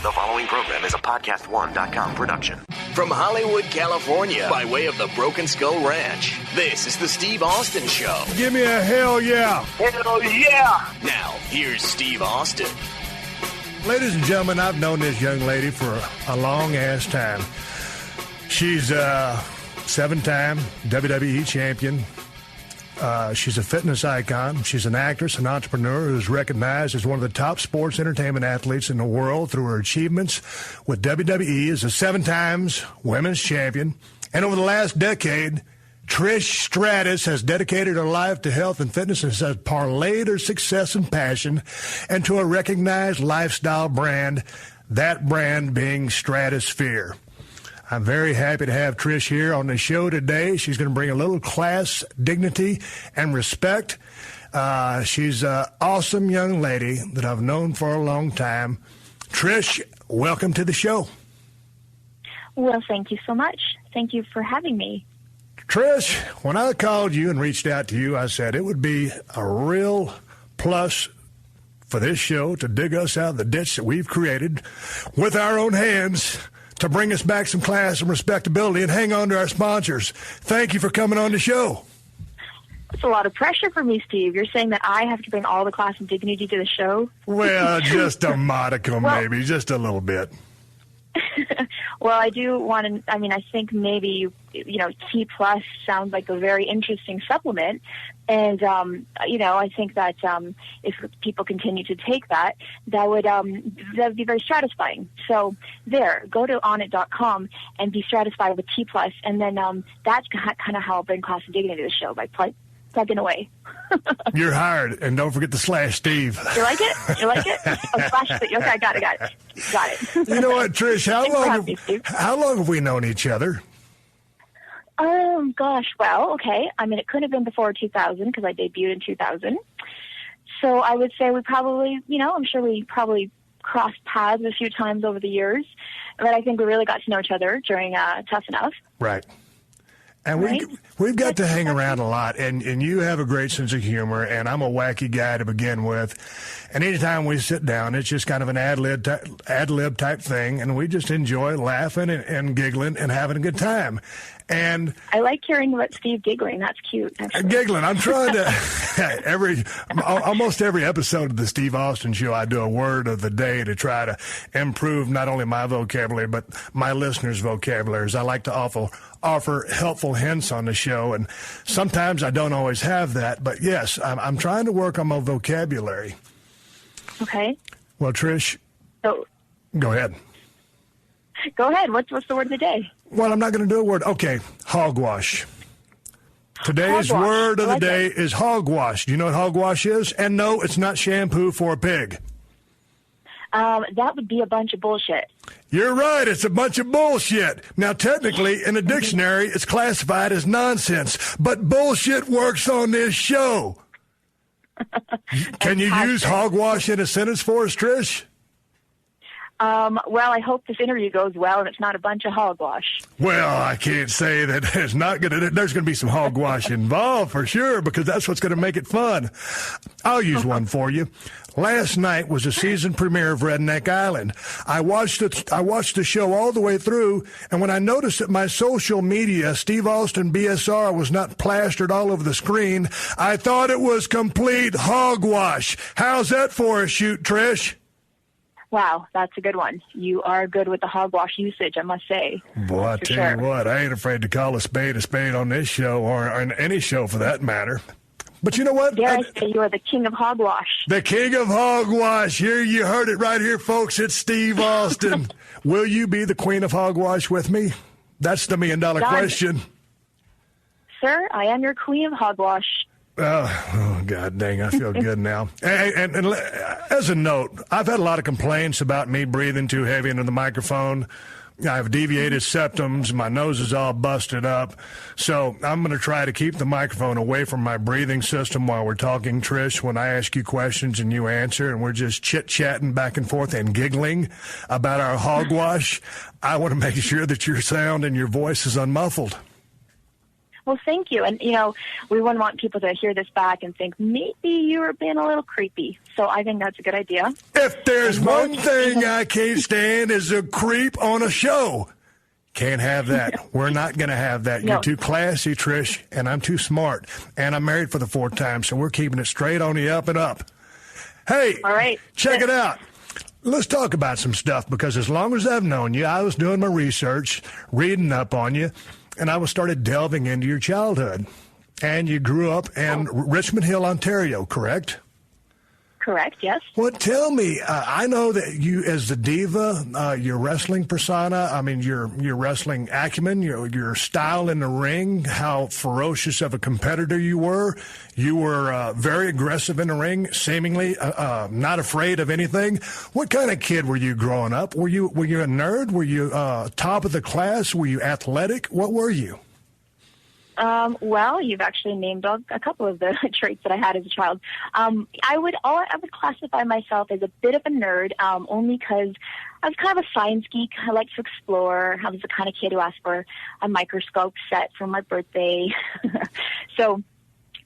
The following program is a PodcastOne.com production. From Hollywood, California, by way of the Broken Skull Ranch, this is the Steve Austin Show. Give me a hell yeah. Hell yeah. Now, here's Steve Austin. Ladies and gentlemen, I've known this young lady for a long-ass time. She's a 7-time WWE champion. She's a fitness icon. She's an actress, an entrepreneur who's recognized as one of the top sports entertainment athletes in the world through her achievements with WWE as a 7 times women's champion. And over the last decade, Trish Stratus has dedicated her life to health and fitness and has parlayed her success and passion into a recognized lifestyle brand, that brand being Stratosphere. I'm very happy to have Trish here on the show today. She's going to bring a little class, dignity, and respect. She's an awesome young lady that I've known for a long time. Trish, welcome to the show. Well, thank you so much. Thank you for having me. Trish, when I called you and reached out to you, I said it would be a real plus for this show to dig us out of the ditch that we've created with our own hands to bring us back some class and respectability and hang on to our sponsors. Thank you for coming on the show. It's a lot of pressure for me, Steve. You're saying that I have to bring all the class and dignity to the show? Well, just a modicum, maybe, just a little bit. Well, I do want to, I think maybe, T Plus sounds like a very interesting supplement. And, I think that if people continue to take that, that would be very satisfying. So there, go to onit.com and be satisfied with T Plus. And then that's kind of how I'll bring class and dignity to the show, by plugging away. You're hired, and don't forget to slash Steve. You like it? Oh, slash Steve. Okay, I got it. You know what, Trish? How long have we known each other? Gosh, well, okay. It could have been before 2000 because I debuted in 2000. So I would say we probably, I'm sure we probably crossed paths a few times over the years. But I think we really got to know each other during Tough Enough. Right. And we've got to hang around a lot, and you have a great sense of humor, and I'm a wacky guy to begin with. And anytime we sit down, it's just kind of an ad-lib type thing, and we just enjoy laughing and giggling and having a good time. And I like hearing about Steve giggling. That's cute. Actually. Giggling. I'm trying to almost every episode of the Steve Austin Show, I do a word of the day to try to improve not only my vocabulary but my listeners' vocabularies. I like to offer helpful hints on the show, and sometimes I don't always have that. But yes, I'm trying to work on my vocabulary. Okay. Well, Trish, go ahead. Go ahead. What's the word of the day? Well, I'm not going to do a word. Okay, hogwash. Today's word of the day is hogwash. Do you know what hogwash is? And no, it's not shampoo for a pig. That would be a bunch of bullshit. You're right. It's a bunch of bullshit. Now, technically, in a dictionary, it's classified as nonsense. But bullshit works on this show. Can you use hogwash in a sentence for us, Trish? Well, I hope this interview goes well and it's not a bunch of hogwash. Well, I can't say that it's not going to. There's going to be some hogwash involved for sure, because that's what's going to make it fun. I'll use one for you. Last night was the season premiere of Redneck Island. I watched the show all the way through, and when I noticed that my social media, Steve Austin BSR, was not plastered all over the screen, I thought it was complete hogwash. How's that for a shoot, Trish? Wow, that's a good one. You are good with the hogwash usage, I must say. Boy, I tell you what, I ain't afraid to call a spade on this show, or on any show for that matter. But you know what? Dare I say you are the king of hogwash. The king of hogwash. Here, you heard it right here, folks. It's Steve Austin. Will you be the queen of hogwash with me? That's the $1 million question. Sir, I am your queen of hogwash. Oh, God dang, I feel good now. And as a note, I've had a lot of complaints about me breathing too heavy into the microphone. I have deviated septums. My nose is all busted up. So I'm going to try to keep the microphone away from my breathing system while we're talking, Trish, when I ask you questions and you answer, and we're just chit-chatting back and forth and giggling about our hogwash. I want to make sure that your sound and your voice is unmuffled. Well, thank you. And, we wouldn't want people to hear this back and think maybe you were being a little creepy. So I think that's a good idea. If there's one thing I can't stand is a creep on a show. Can't have that. We're not going to have that. No. You're too classy, Trish, and I'm too smart. And I'm married for the 4th time, so we're keeping it straight on the up and up. Hey, all right. Check it out. Let's talk about some stuff, because as long as I've known you, I was doing my research, reading up on you, and I started delving into your childhood. And you grew up in Richmond Hill, Ontario, correct? Correct, yes. Well, tell me, I know that you, as the diva, your wrestling persona, I mean, your wrestling acumen, your style in the ring, how ferocious of a competitor you were. You were very aggressive in the ring, seemingly not afraid of anything. What kind of kid were you growing up? Were you a nerd? Were you top of the class? Were you athletic? What were you? Well, you've actually named a couple of the traits that I had as a child. I would classify myself as a bit of a nerd, only because I was kind of a science geek. I like to explore. I was the kind of kid who asked for a microscope set for my birthday. So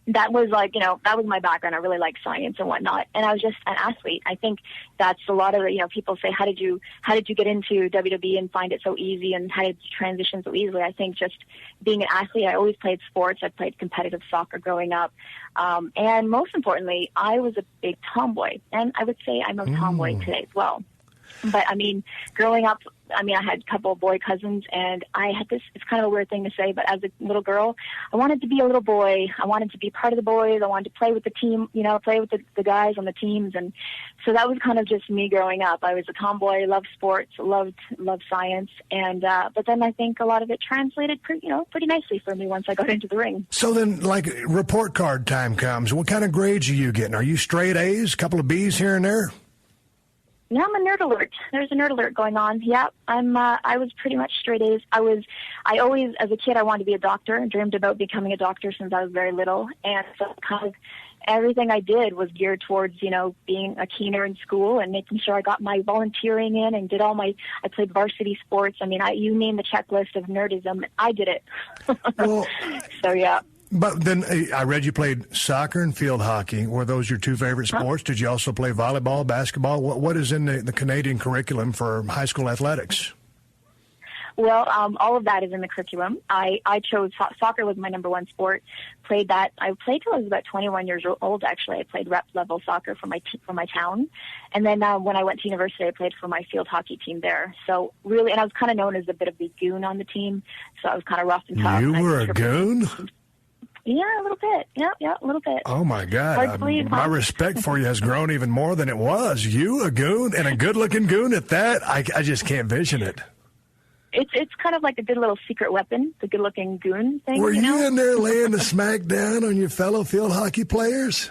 that was that was my background. I really liked science and whatnot. And I was just an athlete. I think that's a lot of, people say, how did you get into WWE and find it so easy, and how did you transition so easily? I think just being an athlete, I always played sports. I played competitive soccer growing up. And most importantly, I was a big tomboy. And I would say I'm a tomboy today as well. But, growing up, I had a couple of boy cousins, and I had this, it's kind of a weird thing to say, but as a little girl, I wanted to be a little boy. I wanted to be part of the boys. I wanted to play with the team, play with the guys on the teams. And so that was kind of just me growing up. I was a tomboy, loved sports, loved science. And, but then I think a lot of it translated pretty nicely for me once I got into the ring. So then, report card time comes. What kind of grades are you getting? Are you straight A's, a couple of B's here and there? Yeah, I'm a nerd alert. There's a nerd alert going on. Yeah, I was pretty much straight A's. I always, as a kid, I wanted to be a doctor. I dreamed about becoming a doctor since I was very little. And so kind of everything I did was geared towards, being a keener in school and making sure I got my volunteering in and I played varsity sports. You name the checklist of nerdism, I did it. Well, so yeah. But then I read you played soccer and field hockey. Were those your two favorite sports? Did you also play volleyball, basketball? What is in the Canadian curriculum for high school athletics? Well, all of that is in the curriculum. I chose soccer was my number one sport. Played that. I played till I was about 21 years old. Actually, I played rep level soccer for my town, and then when I went to university, I played for my field hockey team there. So really, and I was kind of known as a bit of the goon on the team. So I was kind of rough and tough. You were a goon? Yeah, a little bit. Yeah, a little bit. Oh, my God. My respect for you has grown even more than it was. You, a goon, and a good-looking goon at that? I just can't vision it. It's kind of like a good little secret weapon, the good-looking goon thing. Were you in there laying the smack down on your fellow field hockey players?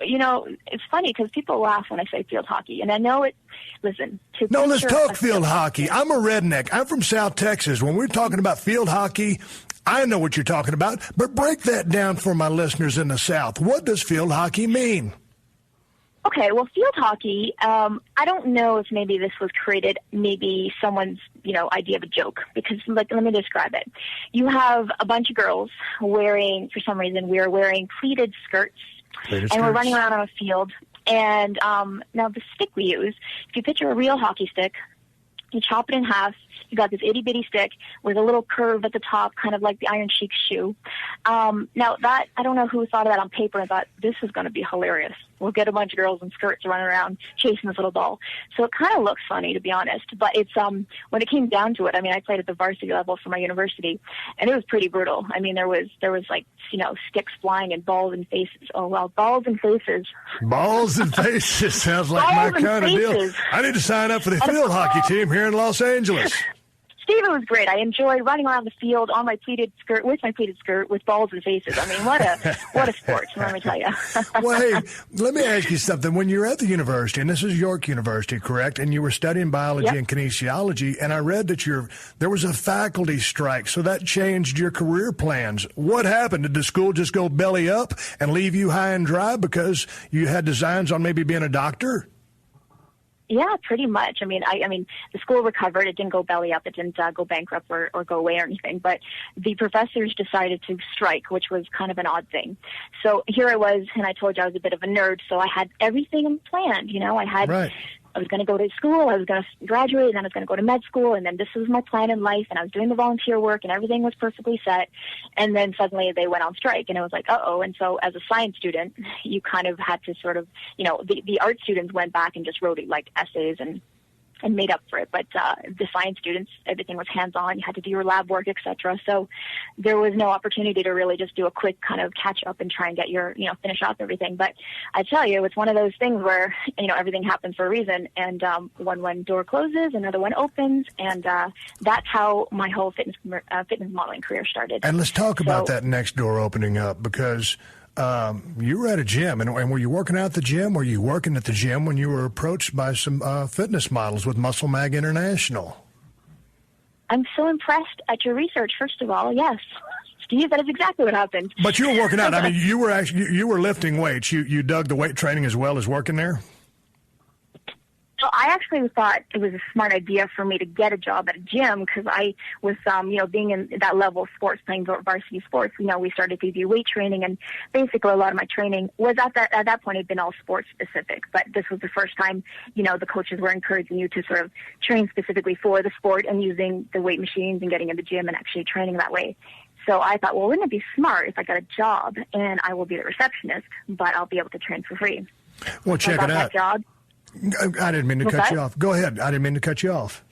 It's funny because people laugh when I say field hockey, and I know it. Listen. No, let's talk field hockey. I'm a redneck. I'm from South Texas. When we're talking about field hockey, I know what you're talking about, but break that down for my listeners in the South. What does field hockey mean? Okay, well, field hockey, I don't know if maybe this was created, maybe someone's, idea of a joke, because, let me describe it. You have a bunch of girls wearing, for some reason, we are wearing pleated skirts, and we're running around on a field, and now the stick we use, if you picture a real hockey stick, you chop it in half. You got this itty-bitty stick with a little curve at the top, kind of like the Iron Sheik's shoe. Now, that I don't know who thought of that on paper and thought, this is going to be hilarious. We'll get a bunch of girls in skirts running around chasing this little ball. So it kind of looks funny, to be honest. But it's when it came down to it, I played at the varsity level for my university, and it was pretty brutal. There was sticks flying and balls and faces. Oh, well, balls and faces. Balls and faces sounds like my kind of deal. I need to sign up for the field hockey team here in Los Angeles. Steve, it was great. I enjoyed running around the field on my pleated skirt with balls and faces. What a sport, let me tell you. Well, hey, let me ask you something. When you were at the university, and this is York University, correct? And you were studying biology and kinesiology, and I read that there was a faculty strike, so that changed your career plans. What happened? Did the school just go belly up and leave you high and dry because you had designs on maybe being a doctor? Yeah, pretty much. I mean, the school recovered. It didn't go belly up. It didn't go bankrupt or go away or anything. But the professors decided to strike, which was kind of an odd thing. So here I was, and I told you I was a bit of a nerd. So I had everything planned. I was going to go to school, I was going to graduate, and then I was going to go to med school, and then this was my plan in life, and I was doing the volunteer work, and everything was perfectly set. And then suddenly they went on strike, and it was like, uh-oh. And so as a science student, you kind of had to sort of, the art students went back and just wrote like essays and made up for it. But the science students, everything was hands-on. You had to do your lab work, etc. So there was no opportunity to really just do a quick kind of catch-up and try and get your, finish off everything. But I tell you, it's one of those things where, everything happens for a reason. And one door closes, another one opens. And that's how my whole fitness modeling career started. And let's talk about that next door opening up, because you were at a gym, and were you working out at the gym? Were you working at the gym when you were approached by some fitness models with Muscle Mag International? I'm so impressed at your research, first of all. Yes, Steve, that is exactly what happened. But you were working out. I mean, you were lifting weights. You dug the weight training as well as working there? So I actually thought it was a smart idea for me to get a job at a gym, because I was, being in that level of sports, playing varsity sports, we started to do weight training, and basically a lot of my training was at that point had been all sports specific. But this was the first time, the coaches were encouraging you to sort of train specifically for the sport and using the weight machines and getting in the gym and actually training that way. So I thought, well, wouldn't it be smart if I got a job and I will be the receptionist, but I'll be able to train for free? Well, check it out. That job. I didn't mean to cut you off. Go ahead. I didn't mean to cut you off.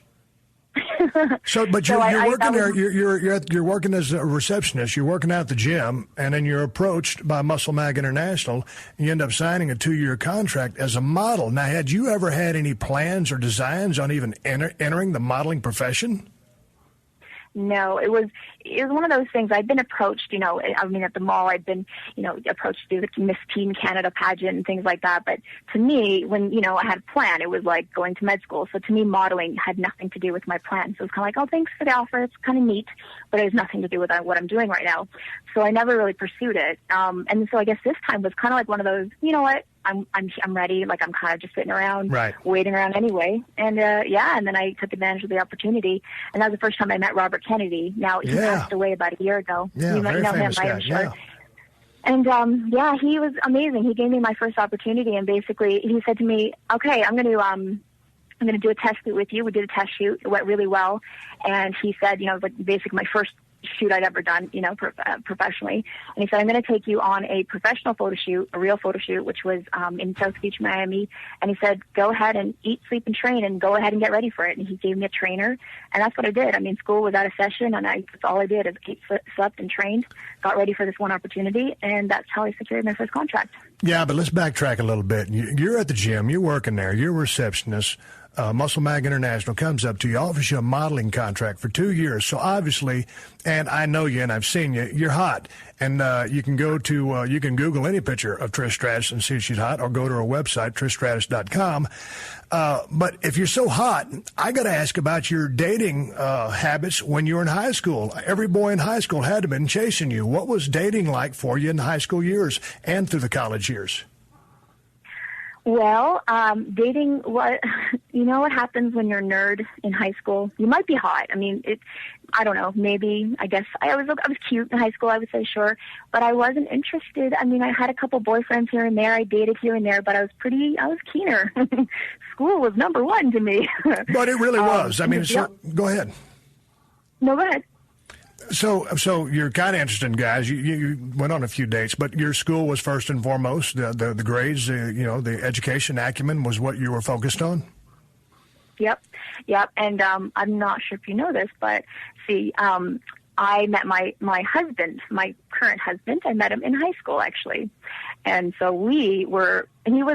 But you're working there. You're working as a receptionist. You're working out at the gym, and then you're approached by Muscle Mag International. And you end up signing a 2-year contract as a model. Now, had you ever had any plans or designs on even entering the modeling profession? No, it was one of those things. I'd been approached, at the mall, I'd been, approached to do the Miss Teen Canada pageant and things like that. But to me, when, I had a plan, it was like going to med school. So to me, modeling had nothing to do with my plan. So it was kind of like, oh, thanks for the offer. It's kind of neat, but it has nothing to do with what I'm doing right now. So I never really pursued it. And so I guess this time was kind of like one of those, you know what? I'm ready. Like, I'm kind of just sitting around, waiting around anyway. And and then I took advantage of the opportunity. And that was the first time I met Robert Kennedy. Now, he passed away about a year ago. Yeah, you might know him, I'm sure. Yeah. And he was amazing. He gave me my first opportunity, and basically he said to me, "Okay, I'm going to do a test shoot with you." We did a test shoot. It went really well. And he said, basically my first shoot I'd ever done, professionally. And he said, "I'm going to take you on a professional photo shoot, a real photo shoot, which was in South Beach, Miami." And he said, "Go ahead and eat, sleep, and train, and go ahead and get ready for it." And he gave me a trainer, and that's what I did. I mean, school was out of session, and that's all I did is ate, slept, and trained, got ready for this one opportunity, and that's how I secured my first contract. Yeah, but let's backtrack a little bit. You're at the gym, you're working there, you're a receptionist. Muscle Mag International comes up to you, offers you a modeling contract for 2 years. So obviously, and I know you and I've seen you, you're hot. And you can go to, you can Google any picture of Trish Stratus and see if she's hot, or go to her website, trishstratus.com. But if you're so hot, I got to ask about your dating habits when you were in high school. Every boy in high school had to have been chasing you. What was dating like for you in the high school years and through the college years? Well, dating, what happens when you're a nerd in high school? You might be hot. I mean, I don't know, maybe, I guess, I was cute in high school, I would say, sure, but I wasn't interested. I mean, I had a couple boyfriends here and there, I dated here and there, but I was keener. School was number one to me. But it really was. I mean, go ahead. No, go ahead. So you're kind of interested in guys. You went on a few dates, but your school was first and foremost. The grades, the education acumen was what you were focused on. Yep. And I'm not sure if you know this, but see, I met my husband, my current husband. I met him in high school, actually. And so he was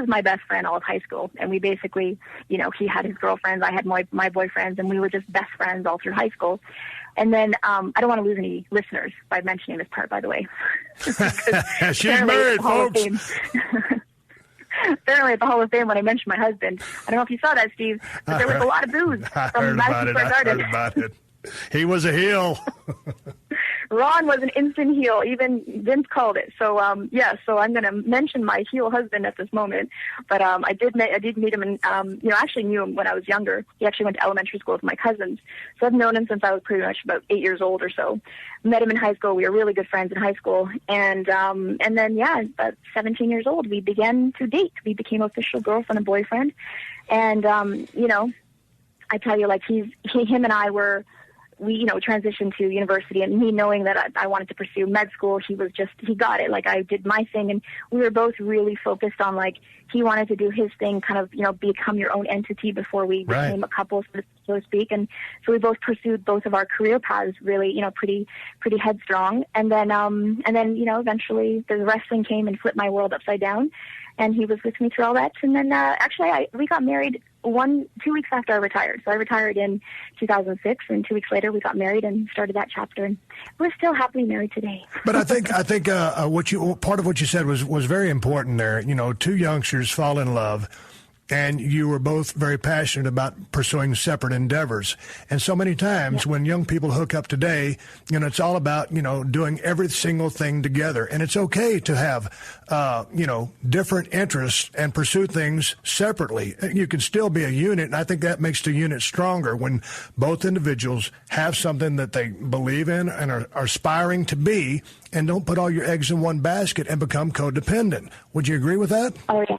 my best friend all of high school. And we basically, he had his girlfriends, I had my boyfriends, and we were just best friends all through high school. And then I don't want to lose any listeners by mentioning this part, by the way. She's married, folks. Apparently at the Hall of Fame, when I mentioned my husband, I don't know if you saw that, Steve, but there was a lot of booze from Madison Square Garden. I heard about it. He was a heel. Ron was an instant heel. Even Vince called it. So, so I'm going to mention my heel husband at this moment. But I did meet him, and actually knew him when I was younger. He actually went to elementary school with my cousins. So I've known him since I was pretty much about 8 years old or so. Met him in high school. We were really good friends in high school. And then, about 17 years old, we began to date. We became official girlfriend and boyfriend. And, I tell you, like, him and I were, we transitioned to university, and me knowing that I wanted to pursue med school, he got it. Like, I did my thing, and we were both really focused on, like, he wanted to do his thing, kind of, become your own entity before we became a couple, so to speak. And so we both pursued both of our career paths really, pretty headstrong. And then, eventually the wrestling came and flipped my world upside down. And he was with me through all that. And then, we got married 2 weeks after I retired. So I retired in 2006, and 2 weeks later we got married and started that chapter. And we're still happily married today. But I think part of what you said was very important there. Two youngsters fall in love, and you were both very passionate about pursuing separate endeavors. And so many times when young people hook up today, it's all about, doing every single thing together. And it's okay to have, different interests and pursue things separately. You can still be a unit, and I think that makes the unit stronger when both individuals have something that they believe in and are aspiring to be, and don't put all your eggs in one basket and become codependent. Would you agree with that? Oh, yeah.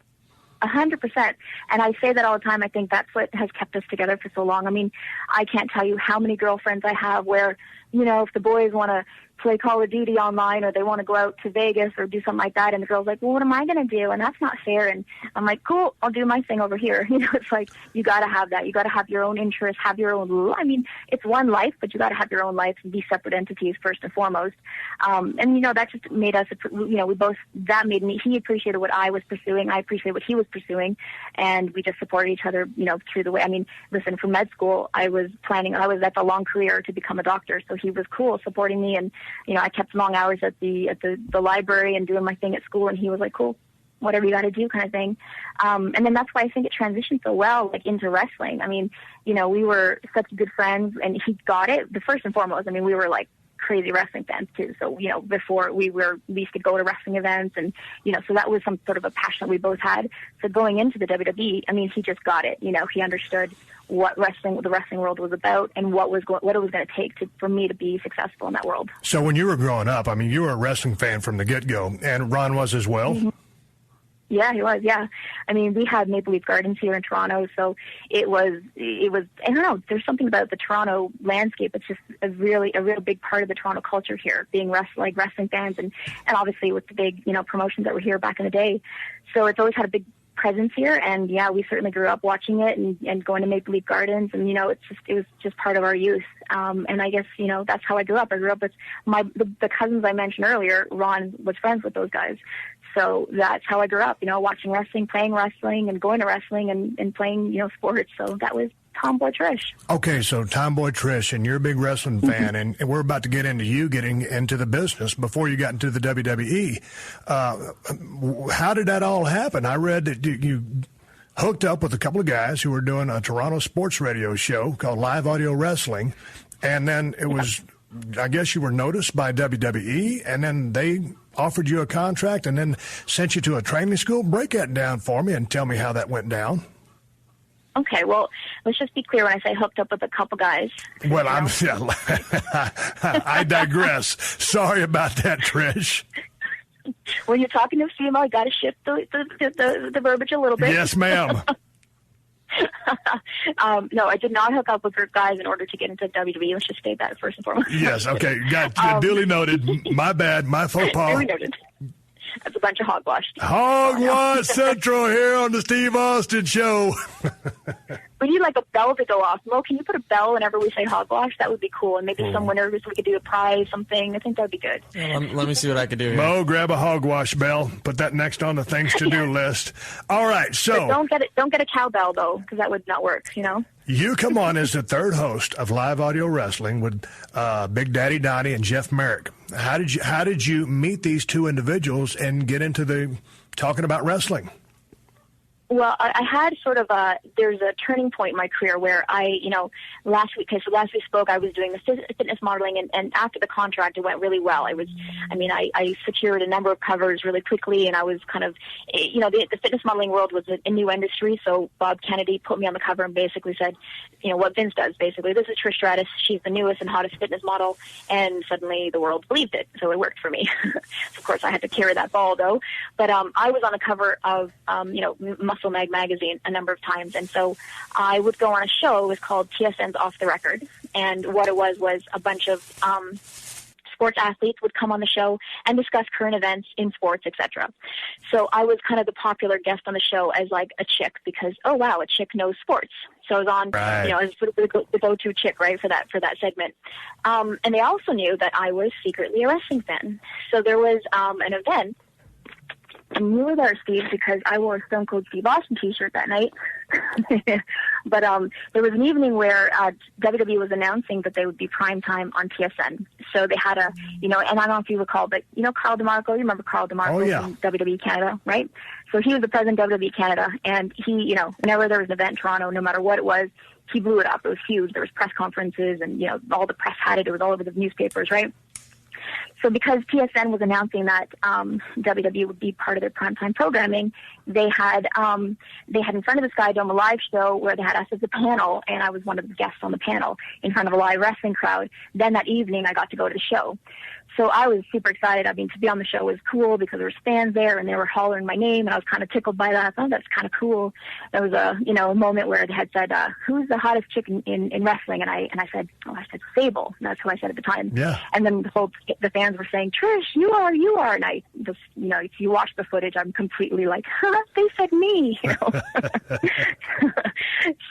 100%. And I say that all the time. I think that's what has kept us together for so long. I mean, I can't tell you how many girlfriends I have where, if the boys want to play Call of Duty online, or they want to go out to Vegas or do something like that, and the girl's like, well, what am I going to do? And that's not fair. And I'm like, cool, I'll do my thing over here. It's like, you got to have that. You got to have your own interests, have your own rule. I mean, it's one life, but you got to have your own life and be separate entities first and foremost. That just made us, he appreciated what I was pursuing. I appreciated what he was pursuing. And we just supported each other, through the way. I mean, listen, for med school, that's a long career to become a doctor. So he was cool supporting me, and I kept long hours at the library and doing my thing at school, and he was like, cool, whatever you got to do, kind of thing. And then that's why I think it transitioned so well, like, into wrestling. I mean, we were such good friends, and he got it. The first and foremost, I mean, we were like crazy wrestling fans too. So, before we used to go to wrestling events, and, so that was some sort of a passion that we both had. So going into the WWE, I mean, he just got it. He understood what the wrestling world was about, and what it was going to take for me to be successful in that world. So when you were growing up, I mean, you were a wrestling fan from the get-go, and Ron was as well? Mm-hmm. Yeah, he was, yeah. I mean, we had Maple Leaf Gardens here in Toronto, so it was, I don't know, there's something about the Toronto landscape. It's just a real big part of the Toronto culture here, being wrestling fans, and obviously with the big, promotions that were here back in the day. So it's always had a big presence here, and yeah, we certainly grew up watching it and going to Maple Leaf Gardens, and it was just part of our youth. And I guess that's how I grew up. I grew up with the cousins I mentioned earlier. Ron was friends with those guys, so that's how I grew up. Watching wrestling, playing wrestling, and going to wrestling and playing sports. So that was Tomboy Trish. Okay, so Tomboy Trish, and you're a big wrestling fan, and we're about to get into you getting into the business before you got into the WWE. How did that all happen? I read that you hooked up with a couple of guys who were doing a Toronto sports radio show called Live Audio Wrestling, and then it was, I guess you were noticed by WWE, and then they offered you a contract and then sent you to a training school. Break that down for me and tell me how that went down. Okay, well, let's just be clear when I say hooked up with a couple guys. Well, I digress. Sorry about that, Trish. When you're talking to a female, you got to shift the verbiage a little bit. Yes, ma'am. No, I did not hook up with guys in order to get into WWE. Let's just state that first and foremost. Yes, okay. Got duly noted. My bad. My faux pas. Duly noted. That's a bunch of hogwash. Hogwash Central here on the Steve Austin Show. We need like a bell to go off. Mo, can you put a bell whenever we say hogwash? That would be cool. And maybe some winners, we could do a prize, something. I think that would be good. Yeah, let me see what I can do here. Mo, grab a hogwash bell. Put that next on the things to do list. All right, so. But don't get a cowbell, though, because that would not work, You come on as the third host of Live Audio Wrestling with Big Daddy Donnie and Jeff Merrick. How did you meet these two individuals and get into the talking about wrestling? Well, I had sort of there's a turning point in my career where last week we spoke, I was doing the fitness modeling, and after the contract, it went really well. I secured a number of covers really quickly, and I was kind of, the fitness modeling world was a new industry, so Bob Kennedy put me on the cover and basically said, what Vince does, basically. This is Trish Stratus. She's the newest and hottest fitness model, and suddenly the world believed it, so it worked for me. So of course, I had to carry that ball, though. But I was on the cover of, Muscle Mag magazine a number of times, and so I would go on a show. It was called TSN's Off the Record, and what it was a bunch of sports athletes would come on the show and discuss current events in sports, etc. So I was kind of the popular guest on the show as like a chick because, oh wow, a chick knows sports. So I was on, as the go-to chick, right, for that segment. And they also knew that I was secretly a wrestling fan. So there was an event. And you were there, Steve, because I wore a Stone Cold Steve Austin T-shirt that night. But there was an evening where WWE was announcing that they would be prime time on TSN. So they had and I don't know if you recall, but Carl DeMarco, you remember Carl DeMarco from WWE Canada, right? So he was the president of WWE Canada, and he, whenever there was an event in Toronto, no matter what it was, he blew it up. It was huge. There was press conferences, and all the press had it. It was all over the newspapers, right? So because TSN was announcing that WWE would be part of their primetime programming, they had in front of the Sky Dome a live show where they had us as a panel, and I was one of the guests on the panel in front of a live wrestling crowd. Then that evening, I got to go to the show. So I was super excited. To be on the show was cool because there were fans there and they were hollering my name, and I was kind of tickled by that. I thought that's kind of cool. There was a moment where they had said, "Who's the hottest chick in wrestling?" And I said, Sable. And that's who I said at the time. Yeah. And then the fans were saying, "Trish, you are." And I just, if you watch the footage, I'm completely like, they said me.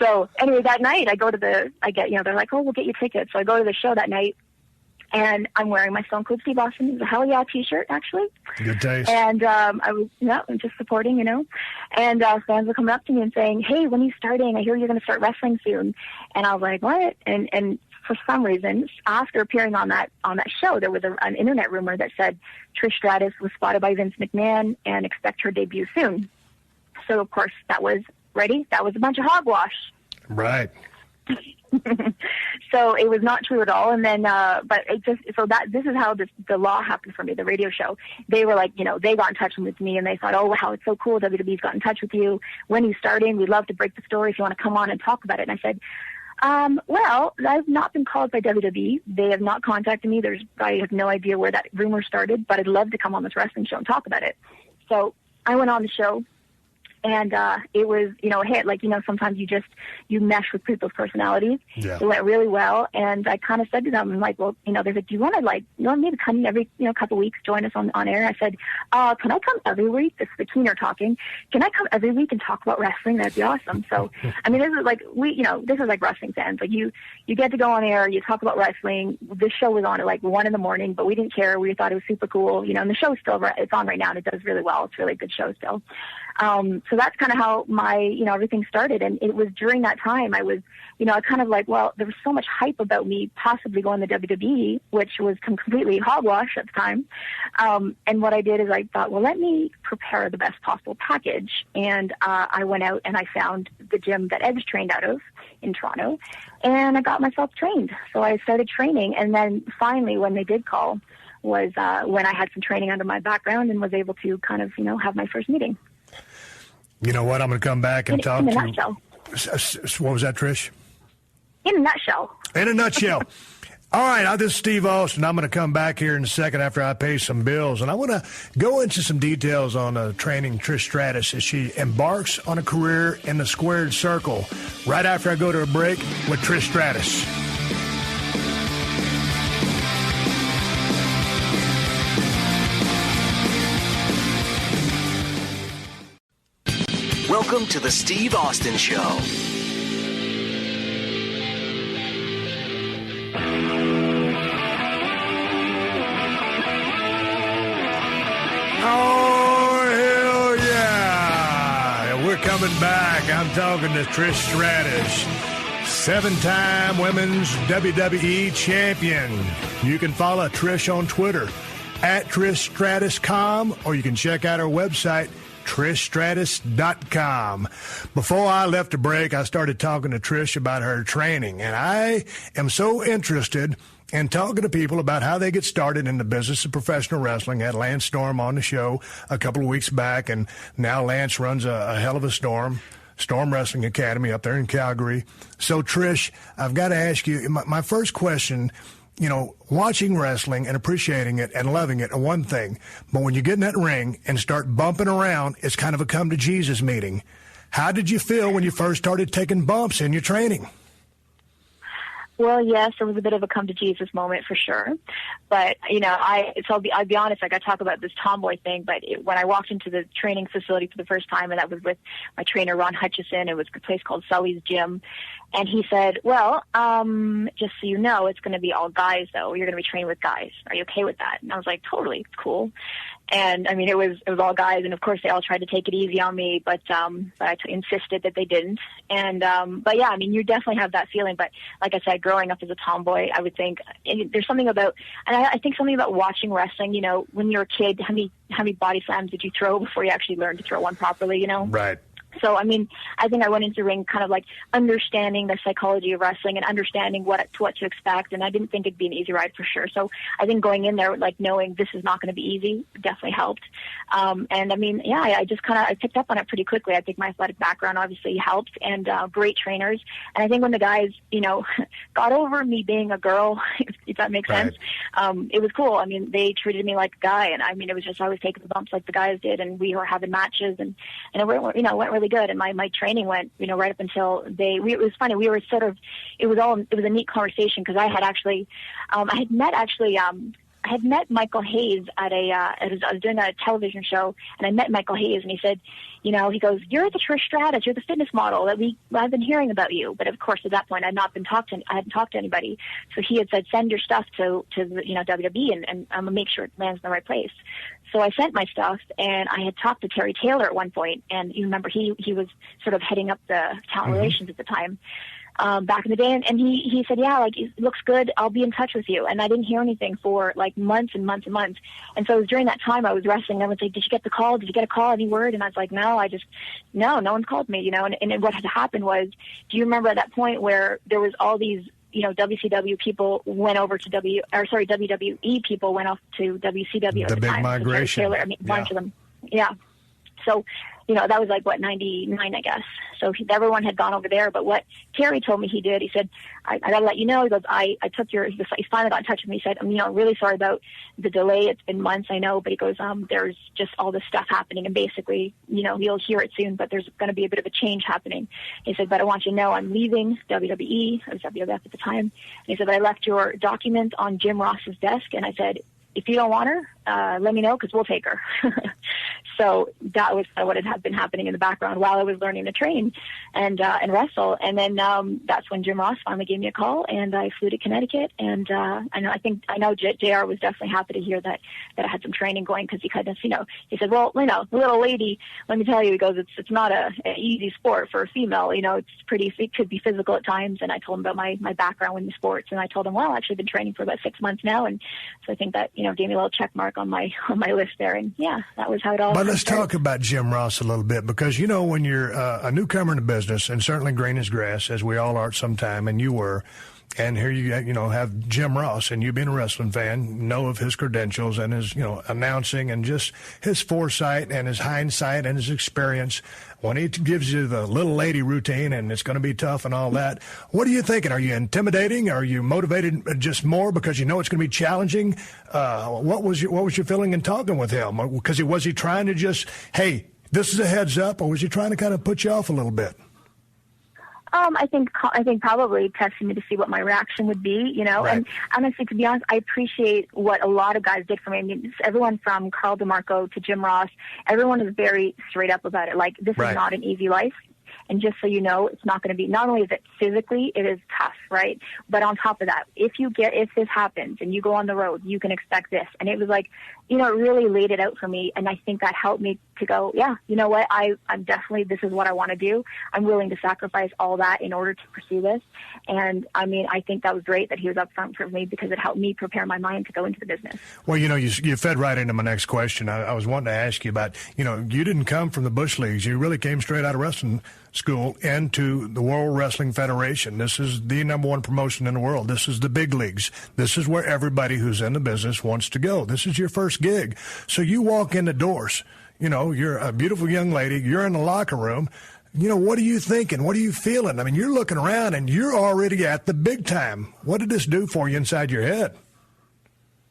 So anyway, that night they're like, "Oh, we'll get you tickets." So I go to the show that night. And I'm wearing my Stone Cold Steve Austin. It was a Hell Yeah T-shirt, actually. Good taste. And I was, I'm just supporting, And fans were coming up to me and saying, "Hey, when are you starting? I hear you're going to start wrestling soon." And I was like, "What?" And for some reason, after appearing on that show, there was an internet rumor that said Trish Stratus was spotted by Vince McMahon and expect her debut soon. So of course that was a bunch of hogwash. Right. So it was not true at all. And then, but it just, this is how the law happened for me, the radio show. They were like, they got in touch with me and they thought, "Oh, wow, it's so cool. WWE's got in touch with you. When are you starting? We'd love to break the story if you want to come on and talk about it." And I said, well, I've not been called by WWE. They have not contacted me. I have no idea where that rumor started, but I'd love to come on this wrestling show and talk about it. So I went on the show. And it was, a hit. Like, sometimes you mesh with people's personalities. Yeah. It went really well. And I kind of said to them, I'm like, well, they said, "Do you want me to come every, couple weeks, join us on air?" I said, "Can I come every week?" This is the Keener talking. "Can I come every week and talk about wrestling? That'd be awesome." So, this is like, this is like wrestling fans. Like, you get to go on air, you talk about wrestling. This show was on at like 1 a.m, but we didn't care. We thought it was super cool. And the show's it's on right now, and it does really well. It's a really good show still. So that's kind of how my, everything started. And it was during that time I was, I kind of like, well, there was so much hype about me possibly going to WWE, which was completely hogwash at the time. And what I did is I thought, well, let me prepare the best possible package. And I went out and I found the gym that Edge trained out of in Toronto, and I got myself trained. So I started training. And then finally, when they did call, was when I had some training under my background and was able to kind of, have my first meeting. You know what? I'm going to come back and talk to you. In a nutshell. What was that, Trish? In a nutshell. In a nutshell. All right, this is Steve Austin. I'm going to come back here in a second after I pay some bills. And I want to go into some details on training Trish Stratus as she embarks on a career in the squared circle right after I go to a break with Trish Stratus. Welcome to the Steve Austin Show. Oh, hell yeah. We're coming back. I'm talking to Trish Stratus, 7-time women's WWE champion. You can follow Trish on Twitter @TrishStratusCom, or you can check out her website, TrishStratus.com. Before I left the break, I started talking to Trish about her training, and I am so interested in talking to people about how they get started in the business of professional wrestling. Had Lance Storm on the show a couple of weeks back, and now Lance runs a hell of a Storm Wrestling Academy up there in Calgary. So, Trish, I've got to ask you, my first question, watching wrestling and appreciating it and loving it are one thing, but when you get in that ring and start bumping around, it's kind of a come to Jesus meeting. How did you feel when you first started taking bumps in your training? Well, yes, it was a bit of a come to Jesus moment for sure. But, I'll be honest, like I talk about this tomboy thing, but when I walked into the training facility for the first time, and that was with my trainer, Ron Hutchison, it was a place called Sully's Gym. And he said, well, just so you know, it's going to be all guys, though. You're going to be training with guys. Are you okay with that? And I was like, totally, it's cool. And I mean, it was all guys, and of course they all tried to take it easy on me, but I insisted that they didn't. And but yeah, I mean, you definitely have that feeling. But like I said, growing up as a tomboy, I would think there's something about, and I think something about watching wrestling. When you're a kid, how many body slams did you throw before you actually learned to throw one properly? Right. So, I mean, I think I went into the ring kind of like understanding the psychology of wrestling and understanding what to expect, and I didn't think it'd be an easy ride for sure. So I think going in there, like, knowing this is not going to be easy definitely helped. And, I mean, yeah, I picked up on it pretty quickly. I think my athletic background obviously helped, and great trainers. And I think when the guys, got over me being a girl, if that makes sense, it was cool. I mean, they treated me like a guy, and I mean, it was just I was taking the bumps like the guys did, and we were having matches, and it went really good. And my training went, right up until it was funny. We were it was a neat conversation because I had met Michael Hayes I was doing a television show, and I met Michael Hayes, and he said, he goes, "You're the Trish Stratus, you're the fitness model that I've been hearing about you." But of course, at that point, I hadn't talked to anybody. So he had said, "Send your stuff to WWE, and I'm gonna make sure it lands in the right place." So I sent my stuff, and I had talked to Terry Taylor at one point, and you remember he was sort of heading up the talent relations at the time. Back in the day, and he said, yeah, like, it looks good, I'll be in touch with you. And I didn't hear anything for like months and months and months. And so it was during that time I was wrestling, and I would say, did you get the call? Did you get a call? Any word? And I was like, no, no one's called me, and what had happened was, do you remember at that point where there was all these, WCW people went over to WWE people went off to WCW at the time. The big migration. Taylor, bunch of them. Yeah. So, that was like, 99, I guess. So everyone had gone over there. But what Terry told me he did, he said, I got to let you know, he goes, I took he finally got in touch with me. He said, I'm really sorry about the delay. It's been months, I know. But he goes, there's just all this stuff happening. And basically, you'll hear it soon, but there's going to be a bit of a change happening. He said, but I want you to know I'm leaving WWE. I was WWF at the time. And he said, but I left your document on Jim Ross's desk. And I said, if you don't want her, let me know, because we'll take her. So that was what had been happening in the background while I was learning to train and wrestle. And then that's when Jim Ross finally gave me a call, and I flew to Connecticut. And I know JR was definitely happy to hear that I had some training going, because he kind of, he said, well, the little lady, let me tell you, he goes, it's not an easy sport for a female. It could be physical at times. And I told him about my background in the sports, and I told him, well, actually, I've been training for about 6 months now, and so I think that gave me a little check mark on my list there. And yeah, that was how it all. But let's talk about Jim Ross a little bit, because when you're a newcomer in the business, and certainly green as grass, as we all are at some time, and you were, and here you have Jim Ross, and you being a wrestling fan, know of his credentials and his announcing, and just his foresight and his hindsight and his experience. When he gives you the little lady routine, and it's going to be tough and all that, what are you thinking? Are you intimidating? Are you motivated just more because it's going to be challenging? What was your feeling in talking with him? Was he trying to just, hey, this is a heads up, or was he trying to kind of put you off a little bit? I think probably testing me to see what my reaction would be, Right. And honestly, to be honest, I appreciate what a lot of guys did for me. I mean, everyone from Carl DeMarco to Jim Ross, everyone is very straight up about it. Like, this is not an easy life. And just so you know, it's not going to be, not only is it physically, it is tough. right? But on top of that, if this happens and you go on the road, you can expect this. And it was like, it really laid it out for me. And I think that helped me to go, yeah, you know what? I'm definitely, this is what I want to do. I'm willing to sacrifice all that in order to pursue this. And I mean, I think that was great that he was upfront for me, because it helped me prepare my mind to go into the business. Well, you fed right into my next question. I was wanting to ask you about, you didn't come from the Bush Leagues. You really came straight out of wrestling school into the World Wrestling Federation. This is the number one promotion in the world. This is the big leagues. This is where everybody who's in the business wants to go. This is your first gig. So you walk in the doors. You're a beautiful young lady. You're in the locker room. What are you thinking? What are you feeling? I mean, you're looking around and you're already at the big time. What did this do for you inside your head?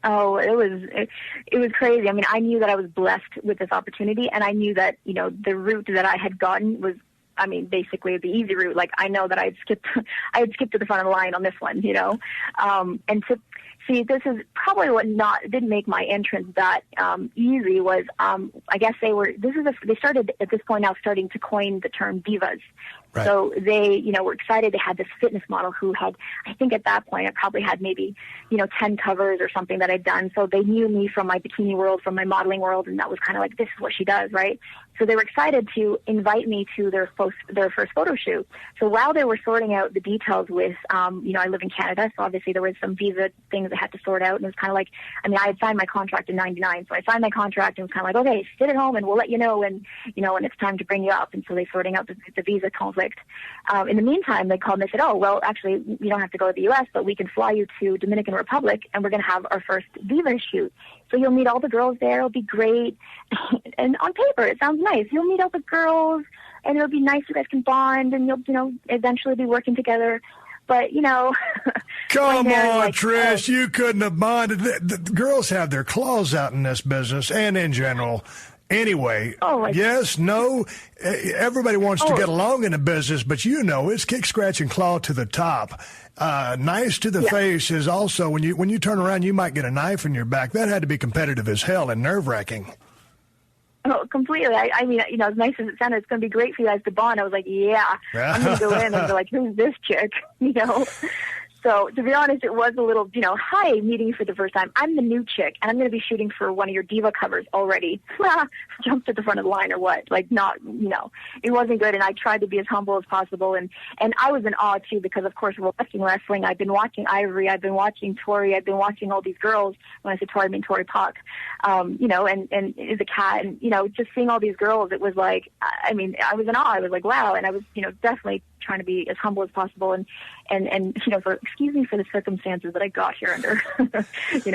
Oh, it was crazy. I mean, I knew that I was blessed with this opportunity, and I knew that, the route that I had gotten was, basically the easy route. Like, I know that I had skipped to the front of the line on this one, and to see, this is probably what didn't make my entrance that easy was, I guess they started at this point now starting to coin the term divas. Right. So they, were excited. They had this fitness model who had, I think at that point, I probably had maybe, 10 covers or something that I'd done. So they knew me from my bikini world, from my modeling world, and that was kind of like, this is what she does, right? So they were excited to invite me to their first photo shoot. So while they were sorting out the details with, I live in Canada, so obviously there was some visa things I had to sort out, and it was kind of like, I had signed my contract in '99, so I signed my contract and it was kind of like, okay, sit at home and we'll let you know when, when it's time to bring you up. And so they're sorting out the visa conflict. In the meantime, they called and they said, oh, well, actually, you don't have to go to the U.S., but we can fly you to Dominican Republic, and we're going to have our first diva shoot. So you'll meet all the girls there. It'll be great. And on paper, it sounds nice. You'll meet all the girls, and it'll be nice. You guys can bond, and you'll, eventually be working together. But, Come on, Trish. You couldn't have bonded. The girls have their claws out in this business and in general. Anyway, yes, no, everybody wants to get along in the business, but it's kick, scratch, and claw to the top. Nice to the face is also, when you turn around, you might get a knife in your back. That had to be competitive as hell and nerve-wracking. Oh, completely. I mean, as nice as it sounded, it's going to be great for you guys to bond. I was like, yeah, I'm going to go in and be like, who's this chick? So, to be honest, it was a little, hi, meeting you for the first time. I'm the new chick, and I'm going to be shooting for one of your diva covers already. Jumped at the front of the line or what? Like, not, it wasn't good, and I tried to be as humble as possible. And I was in awe, too, because, of course, wrestling. I've been watching Ivory. I've been watching Tori. I've been watching all these girls. When I say Tori, I mean Tori Puck, and the cat. And, just seeing all these girls, it was like, I was in awe. I was like, wow. And I was, definitely trying to be as humble as possible and excuse me for the circumstances that I got here under.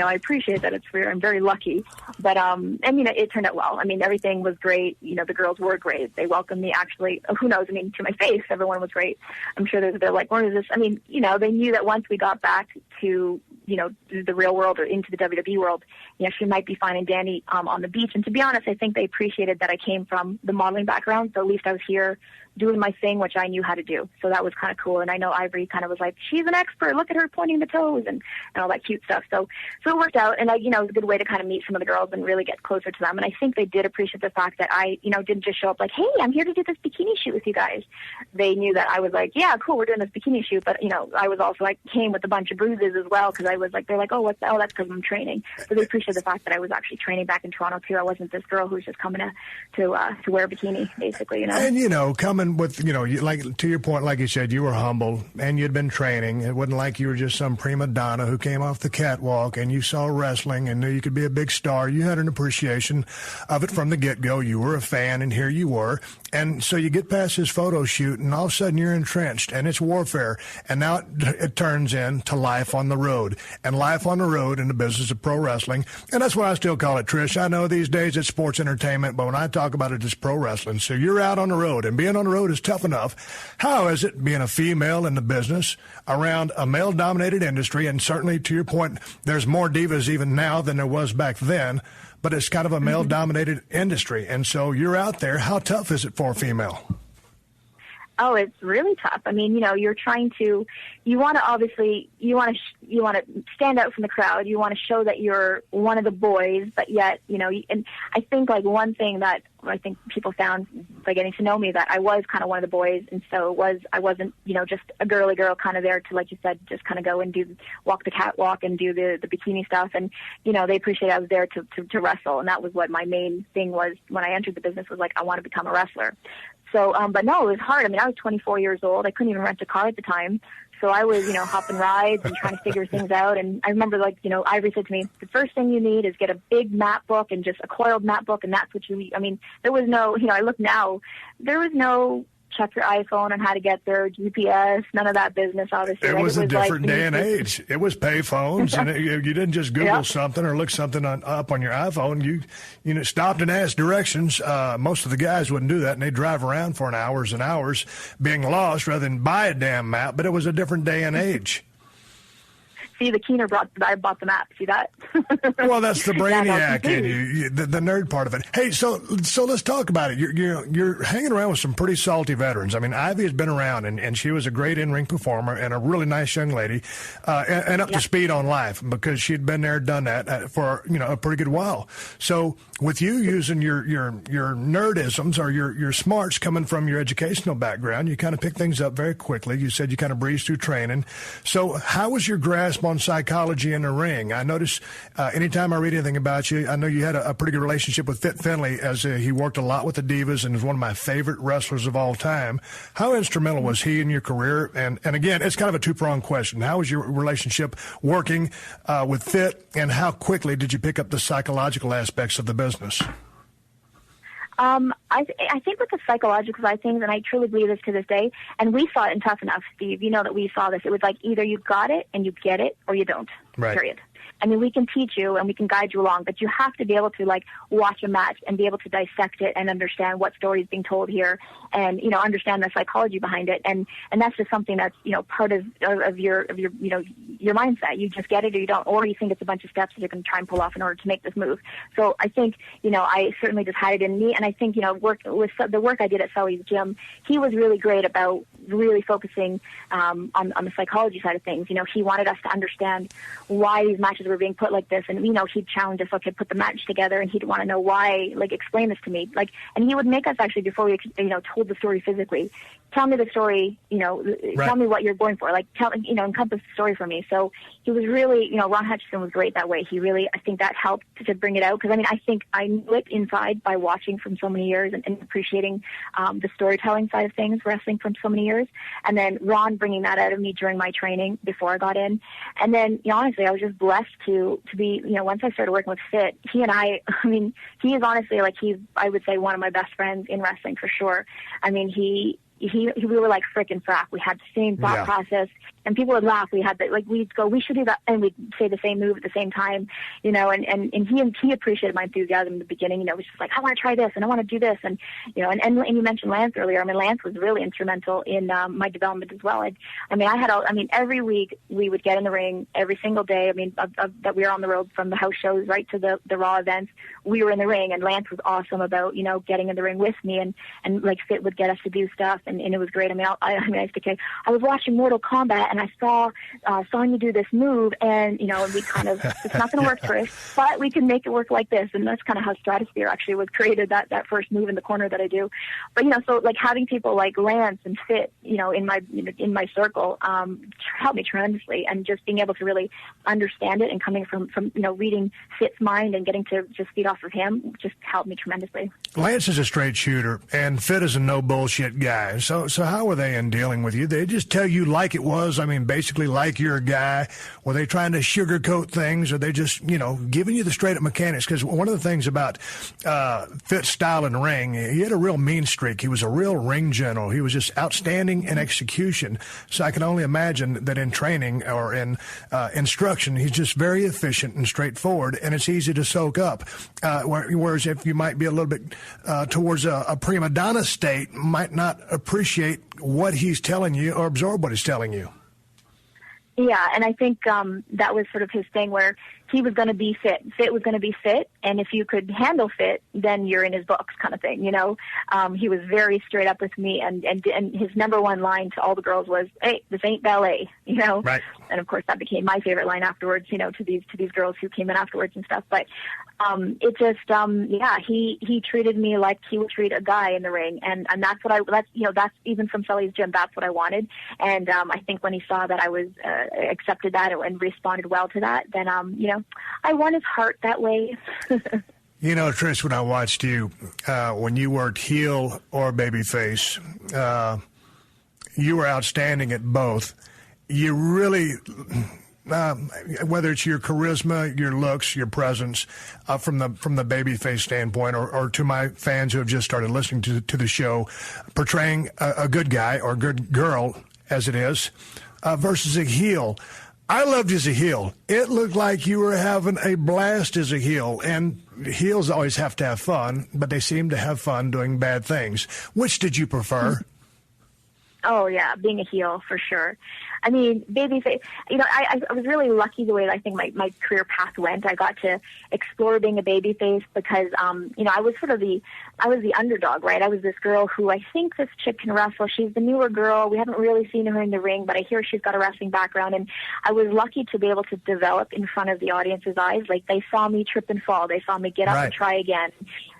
I appreciate that it's weird. I'm very lucky. But it turned out well. Everything was great. The girls were great. They welcomed me actually, who knows, to my face, everyone was great. I'm sure they're like, where is this? They knew that once we got back to, the real world or into the WWE world, she might be fine and dandy on the beach. And to be honest, I think they appreciated that I came from the modeling background. So at least I was here doing my thing, which I knew how to do. So that was kind of cool. And I know Ivory kind of was like, she's an expert. Look at her pointing the toes and all that cute stuff. So it worked out. And it was a good way to kind of meet some of the girls and really get closer to them. And I think they did appreciate the fact that I, didn't just show up like, hey, I'm here to do this bikini shoot with you guys. They knew that I was like, yeah, cool, we're doing this bikini shoot. But, I was also like, came with a bunch of bruises as well. Cause I was like, they're like, oh, what's that? Oh, that's cause I'm training. So they appreciated the fact that I was actually training back in Toronto too. I wasn't this girl who was just coming to wear a bikini basically, And, coming with, like to your point, like you said, you were humble and you'd been training. It wasn't like you were just some prima donna who came off the catwalk and you saw wrestling and knew you could be a big star. You had an appreciation of it from the get-go. You were a fan, and here you were. And so you get past this photo shoot, and all of a sudden you're entrenched, and it's warfare. And now it turns into life on the road, and life on the road in the business of pro wrestling. And that's why I still call it, Trish. I know these days it's sports entertainment, but when I talk about it, it's pro wrestling. So you're out on the road, and being on the road is tough enough. How is it being a female in the business around a male-dominated industry? And certainly, to your point, there's more divas even now than there was back then, but it's kind of a male-dominated industry. And so you're out there. How tough is it for a female? Oh, it's really tough. I mean, you're trying to, you want to stand out from the crowd. You want to show that you're one of the boys, but yet, and I think like one thing that I think people found by getting to know me, that I was kind of one of the boys. And so I wasn't, just a girly girl kind of there to, like you said, just kind of go and walk the catwalk and do the bikini stuff. And, they appreciate I was there to wrestle. And that was what my main thing was when I entered the business, was like, I want to become a wrestler. So, but no, it was hard. I mean, I was 24 years old. I couldn't even rent a car at the time. So I was, hopping rides and trying to figure things out. And I remember, like, Ivory said to me, the first thing you need is get a big map book and just a coiled map book, and that's what you need. I mean, there was no, I look now, there was no check your iPhone on how to get there, GPS, none of that business, obviously. It was a different day and age. It was pay phones, and you didn't just Google something or look something up on your iPhone. You stopped and asked directions. Most of the guys wouldn't do that, and they'd drive around for hours and hours being lost rather than buy a damn map, but it was a different day and age. See, the Keener I bought the map. See that? Well, that's the brainiac in you, the nerd part of it. Hey, so let's talk about it. You're hanging around with some pretty salty veterans. I mean, Ivy has been around, and she was a great in-ring performer and a really nice young lady, and up to speed on life, because she'd been there, done that for a pretty good while. So with you using your nerdisms or your smarts coming from your educational background, you kind of pick things up very quickly. You said you kind of breezed through training. So how was your grasp on psychology in the ring? I notice anytime I read anything about you, I know you had a pretty good relationship with Fit Finlay, as he worked a lot with the Divas and is one of my favorite wrestlers of all time. How instrumental was he in your career? And again, it's kind of a two-pronged question. How was your relationship working with Fit, and how quickly did you pick up the psychological aspects of the business? I think with the psychological side of things, and I truly believe this to this day, and we saw it in Tough Enough, Steve, that we saw this. It was like either you got it and you get it, or you don't, period. I mean, we can teach you and we can guide you along, but you have to be able to, like, watch a match and be able to dissect it and understand what story is being told here, and, understand the psychology behind it. And that's just something that's, part of your mindset. You just get it or you don't, or you think it's a bunch of steps that you're going to try and pull off in order to make this move. So I think, I certainly just had it in me. And I think, with the work I did at Sully's gym, he was really great about really focusing on the psychology side of things. He wanted us to understand why these matches were being put like this, and he'd challenge us, okay, put the match together, and he'd want to know why, like, explain this to me, like, and he would make us actually, before we told the story physically, tell me the story, tell me what you're going for, like, encompass the story for me. So he was really, Ron Hutchinson was great that way. He really, I think that helped to bring it out, because I think I knew it inside by watching from so many years and appreciating the storytelling side of things, wrestling from so many years, and then Ron bringing that out of me during my training before I got in. And then, honestly, I was just blessed to be, once I started working with Fit, he and he is honestly, like, I would say, one of my best friends in wrestling for sure. I mean, we were like frickin' frack. We had the same thought process, and people would laugh. We had we'd go, we should do that, and we'd say the same move at the same time, and he appreciated my enthusiasm in the beginning. It was just like, I want to try this, and I want to do this, and and you mentioned Lance earlier. Lance was really instrumental in my development as well. Every week we would get in the ring every single day. That we were on the road from the house shows right to the Raw events. We were in the ring, and Lance was awesome about getting in the ring with me, and like Fit would get us to do stuff. And it was great. I was watching Mortal Kombat, and I saw Sonya do this move, and we kind of, it's not going to work, Trish, but we can make it work like this. And that's kind of how Stratosphere actually was created, that first move in the corner that I do. But so like having people like Lance and Fit, in my circle, helped me tremendously, and just being able to really understand it, and coming from reading Fit's mind and getting to just feed off of him just helped me tremendously. Lance is a straight shooter, and Fit is a no bullshit guy. So how were they in dealing with you? They just tell you like it was? Basically like you're a guy? Were they trying to sugarcoat things? Or they just, giving you the straight up mechanics? Because one of the things about Fit's style in the ring, he had a real mean streak. He was a real ring general. He was just outstanding in execution. So I can only imagine that in training or in instruction, he's just very efficient and straightforward, and it's easy to soak up. Whereas if you might be a little bit towards a prima donna state, might not appreciate what he's telling you or absorb what he's telling you. Yeah, and I think that was sort of his thing, where he was going to be fit. Fit was going to be fit, and if you could handle fit, then you're in his books, kind of thing. He was very straight up with me, and his number one line to all the girls was, "Hey, this ain't ballet," Right. And of course, that became my favorite line afterwards, to these girls who came in afterwards and stuff. But it just, he treated me like he would treat a guy in the ring, and that's what that's even from Sully's gym. That's what I wanted, and I think when he saw that I was accepted that and responded well to that, then I won his heart that way. Trish, when I watched you, when you worked heel or babyface, you were outstanding at both. You really, whether it's your charisma, your looks, your presence, from the babyface standpoint, or to my fans who have just started listening to the show, portraying a good guy or good girl, as it is, versus a heel. I loved you as a heel. It looked like you were having a blast as a heel, and heels always have to have fun, but they seem to have fun doing bad things. Which did you prefer? Oh, yeah, being a heel, for sure. I mean, babyface, I was really lucky the way I think my career path went. I got to explore being a babyface because, I was I was the underdog, right? I was this girl who I think this chick can wrestle. She's the newer girl. We haven't really seen her in the ring, but I hear she's got a wrestling background. And I was lucky to be able to develop in front of the audience's eyes. Like, they saw me trip and fall. They saw me get up and try again.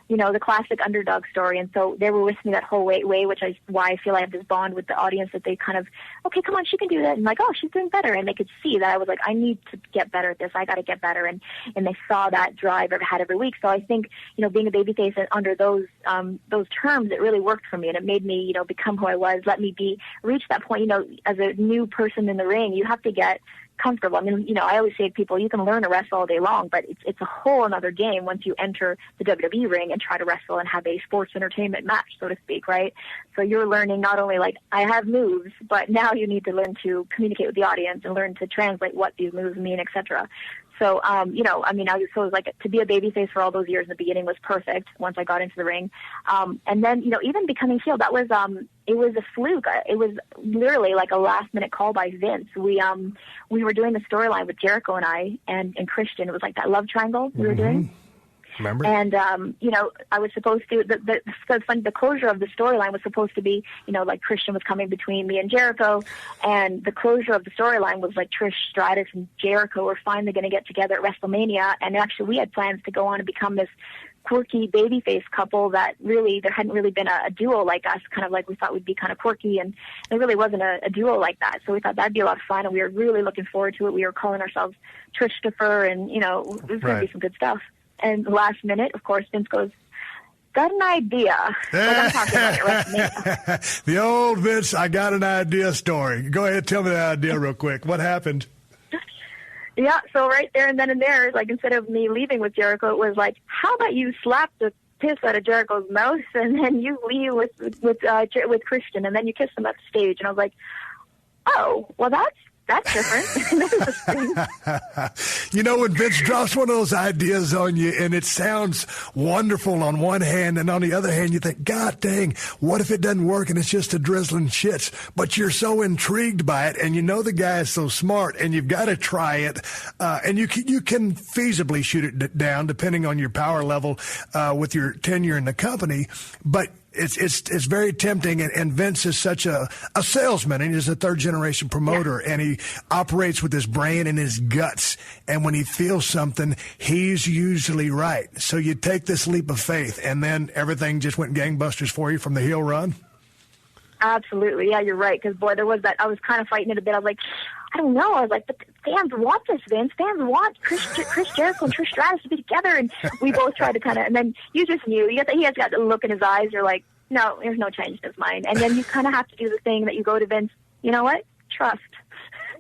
The classic underdog story. And so they were with me that whole way, which is why I feel I have this bond with the audience that they kind of, okay, come on, she can do that. And like, oh, she's doing better. And they could see that I was like, I need to get better at this. I got to get better. And they saw that drive I've had every week. So I think, being a babyface under those terms, it really worked for me. And it made me, become who I was, let me reach that point, as a new person in the ring, you have to get comfortable. I mean, I always say to people, you can learn to wrestle all day long, but it's a whole another game once you enter the WWE ring and try to wrestle and have a sports entertainment match, so to speak, right? So you're learning not only like, I have moves, but now you need to learn to communicate with the audience and learn to translate what these moves mean, etc. So, I was like, to be a babyface for all those years in the beginning was perfect once I got into the ring. And then, even becoming heel, that was, it was a fluke. It was literally like a last minute call by Vince. We were doing the storyline with Jericho and I and Christian. It was like that love triangle we were doing. Remember? And, I was supposed to, the closure of the storyline was supposed to be, like Christian was coming between me and Jericho. And the closure of the storyline was like Trish, Stratus, and Jericho were finally going to get together at WrestleMania. And actually we had plans to go on and become this quirky babyface couple that really, there hadn't really been a duo like us, kind of like we thought we'd be kind of quirky, and there really wasn't a duo like that. So we thought that'd be a lot of fun, and we were really looking forward to it. We were calling ourselves Trishtofer, and, it was going to be some good stuff. And last minute, of course, Vince goes, got an idea. Like I'm talking about it, WrestleMania. The old Vince, I got an idea story. Go ahead, tell me that idea real quick. What happened? Yeah, so right there and then and there, like instead of me leaving with Jericho, it was like, how about you slap the piss out of Jericho's mouth and then you leave with Christian and then you kiss him at the stage. And I was like, oh, well, that's different. When Vince drops one of those ideas on you and it sounds wonderful on one hand, and on the other hand you think, God dang, what if it doesn't work and it's just a drizzling shits? But you're so intrigued by it, and the guy is so smart, and you've got to try it, and you can feasibly shoot it down depending on your power level with your tenure in the company. But it's very tempting, and Vince is such a salesman, and he's a third-generation promoter, and he operates with his brain and his guts, and when he feels something, he's usually right. So you take this leap of faith, and then everything just went gangbusters for you from the heel run? Absolutely. Yeah, you're right, because, boy, there was that. I was kind of fighting it a bit. I was like, I don't know. I was like, but fans want this, Vince. Fans want Chris Jericho and Trish Stratus to be together. And we both tried to kind of, and then you just knew. He has got the look in his eyes. You're like, no, there's no change in his mind. And then you kind of have to do the thing that you go to Vince, you know what? Trust.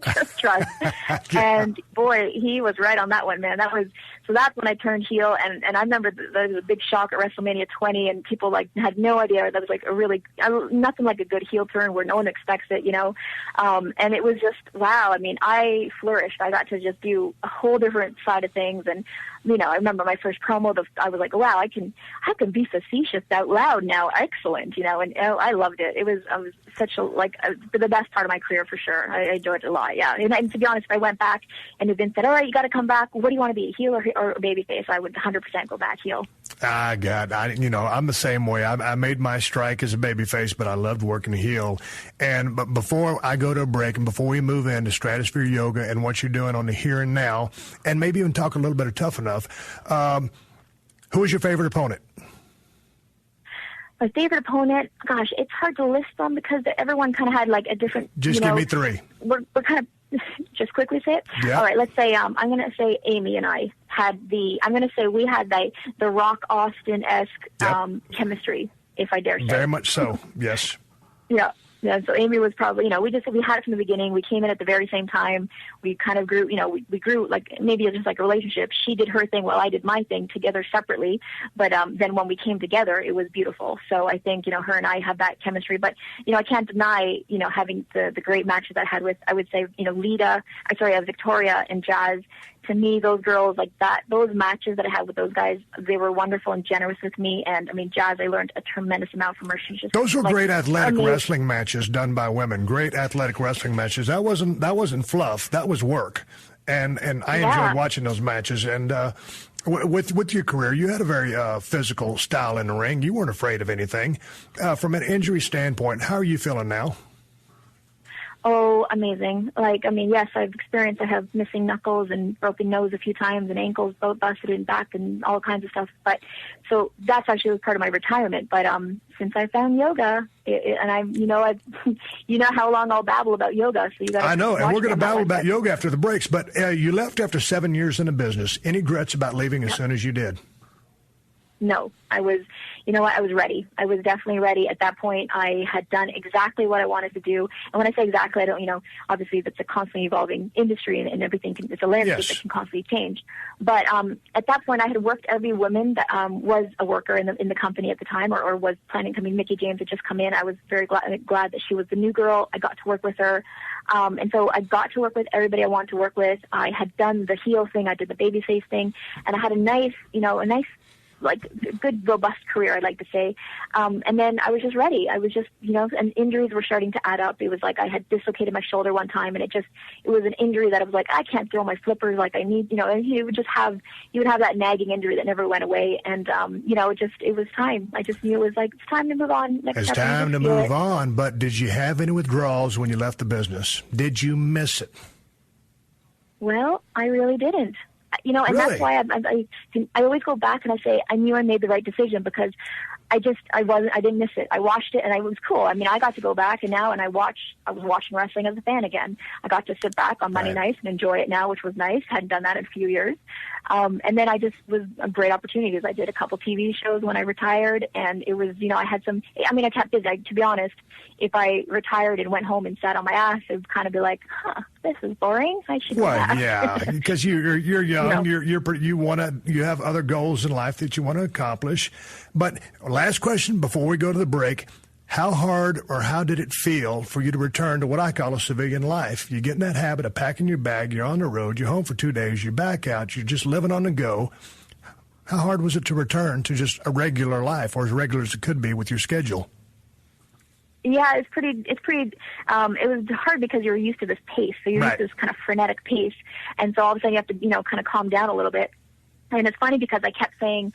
Just trust. And boy, he was right on that one, man. That was So that's when I turned heel, and I remember there was a big shock at WrestleMania 20, and people like had no idea that was like a really nothing like a good heel turn where no one expects it, and it was just wow. I mean, I flourished. I got to just do a whole different side of things, and I remember my first promo. I was like, wow, I can be facetious out loud now. Excellent, and I loved it. It was such the best part of my career for sure. I enjoyed it a lot. Yeah, and to be honest, if I went back and had been said, all right, you got to come back. What do you want to be, a heel or a babyface? I would 100% go back heel. God, I'm the same way. I made my strike as a babyface, but I loved working heel. But before I go to a break and before we move into Stratosphere Yoga and what you're doing on the here and now, and maybe even talk a little bit of Tough Enough, who is your favorite opponent? My favorite opponent, gosh, it's hard to list them because everyone kind of had like a different. Just give me three. We're kind of just quickly say it. Yeah. All right, let's say I'm going to say Amy and I had I'm going to say we had the Rock Austin-esque chemistry, if I dare say. Very much so. Yes. Yeah. Yeah, so Amy was probably, we had it from the beginning. We came in at the very same time. We kind of grew, we grew like maybe just like a relationship. She did her thing while I did my thing together separately. But then when we came together, it was beautiful. So I think, her and I have that chemistry. But, I can't deny, having the great matches I had with, I would say, Victoria and Jazz. To me, those girls like that, those matches that I had with those guys, they were wonderful and generous with me. And I mean, Jazz, I learned a tremendous amount from her. She's just those were great athletic wrestling matches done by women. Great athletic wrestling matches. That wasn't fluff. That was work. And I enjoyed watching those matches. And with your career, you had a very physical style in the ring. You weren't afraid of anything. From an injury standpoint, how are you feeling now? Oh, amazing. Yes, I have missing knuckles and broken nose a few times and ankles both busted and back and all kinds of stuff. But so that's actually part of my retirement. But since I found yoga, and how long I'll babble about yoga. So you got. I know, and we're going to babble about yoga after the breaks. But you left after 7 years in the business. Any regrets about leaving as soon as you did? No, I was ready. I was definitely ready at that point. I had done exactly what I wanted to do. And when I say exactly, I don't, obviously it's a constantly evolving industry and everything it's a landscape that can constantly change. But at that point I had worked every woman that was a worker in the company at the time or was planning to. Mickey James had just come in. I was very glad that she was the new girl. I got to work with her. And so I got to work with everybody I wanted to work with. I had done the heel thing. I did the babyface thing. And I had a nice good, robust career, I'd like to say. And then I was just ready. I was just, and injuries were starting to add up. It was like I had dislocated my shoulder one time, and it was an injury that I was like, I can't throw my flippers like I need, and you would have that nagging injury that never went away. And, it was time. I just knew it was like, it's time to move on. It's time to move on. But did you have any withdrawals when you left the business? Did you miss it? Well, I really didn't. And really? That's why I always go back and I say I knew I made the right decision because I didn't miss it. I watched it and it was cool. I mean, I got to go back and I was watching wrestling as a fan again. I got to sit back on Monday nights and enjoy it now, which was nice. Hadn't done that in a few years. And then I just was a great opportunity because I did a couple TV shows when I retired, and it was, I had some, I kept busy. To be honest, if I retired and went home and sat on my ass, it would kind of be like, this is boring. I should go back. Yeah, because you're young, you have other goals in life that you want to accomplish. But last question before we go to the break. How hard or how did it feel for you to return to what I call a civilian life? You get in that habit of packing your bag, you're on the road, you're home for 2 days, you're back out, you're just living on the go. How hard was it to return to just a regular life, or as regular as it could be with your schedule? Yeah, it was hard because you're used to this pace. So you're used to this kind of frenetic pace. And so all of a sudden you have to, kind of calm down a little bit. And it's funny because I kept saying,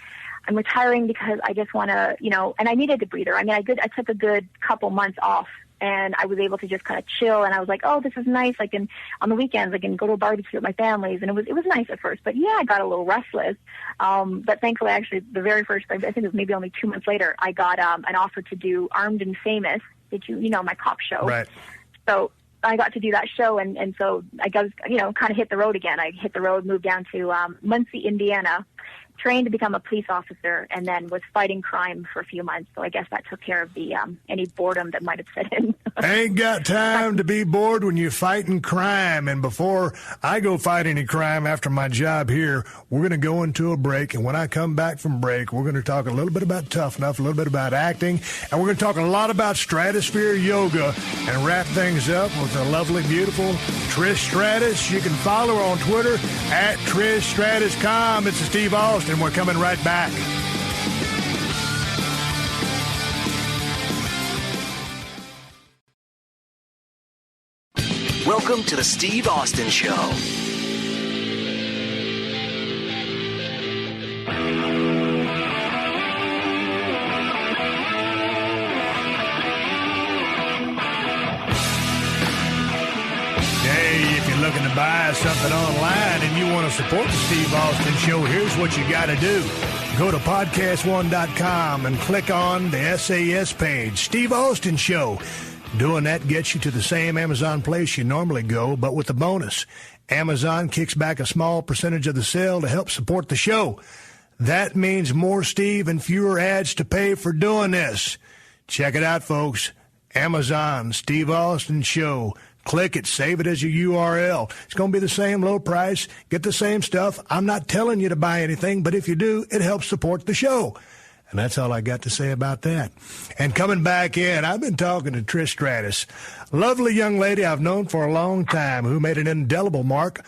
I'm retiring because I just want to, and I needed a breather. I mean, I took a good couple months off, and I was able to just kind of chill. And I was like, oh, this is nice. On the weekends, I can go to a barbecue with my families. And it was nice at first. But yeah, I got a little restless. But thankfully, actually, the very first, I think it was maybe only 2 months later, I got an offer to do Armed and Famous, my cop show. Right. So I got to do that show, and so I got, kind of hit the road again. I hit the road, moved down to Muncie, Indiana, trained to become a police officer and then was fighting crime for a few months. So I guess that took care of the any boredom that might have set in. Ain't got time to be bored when you're fighting crime. And before I go fight any crime after my job here, we're going to go into a break. And when I come back from break, we're going to talk a little bit about Tough Enough, a little bit about acting, and we're going to talk a lot about Stratosphere Yoga and wrap things up with the lovely, beautiful Trish Stratus. You can follow her on Twitter at TrishStratus.com. It's Steve Austin. We're coming right back. Welcome to the Steve Austin Show. Looking to buy something online and you want to support the Steve Austin Show, here's what you got to do. Go to PodcastOne.com and click on the SAS page, Steve Austin Show. Doing that gets you to the same Amazon place you normally go, but with a bonus. Amazon kicks back a small percentage of the sale to help support the show. That means more Steve and fewer ads to pay for doing this. Check it out, folks. Amazon, Steve Austin Show. Click it, save it as your URL. It's going to be the same low price. Get the same stuff. I'm not telling you to buy anything, but if you do, it helps support the show. And that's all I got to say about that. And coming back in, I've been talking to Trish Stratus, lovely young lady I've known for a long time who made an indelible mark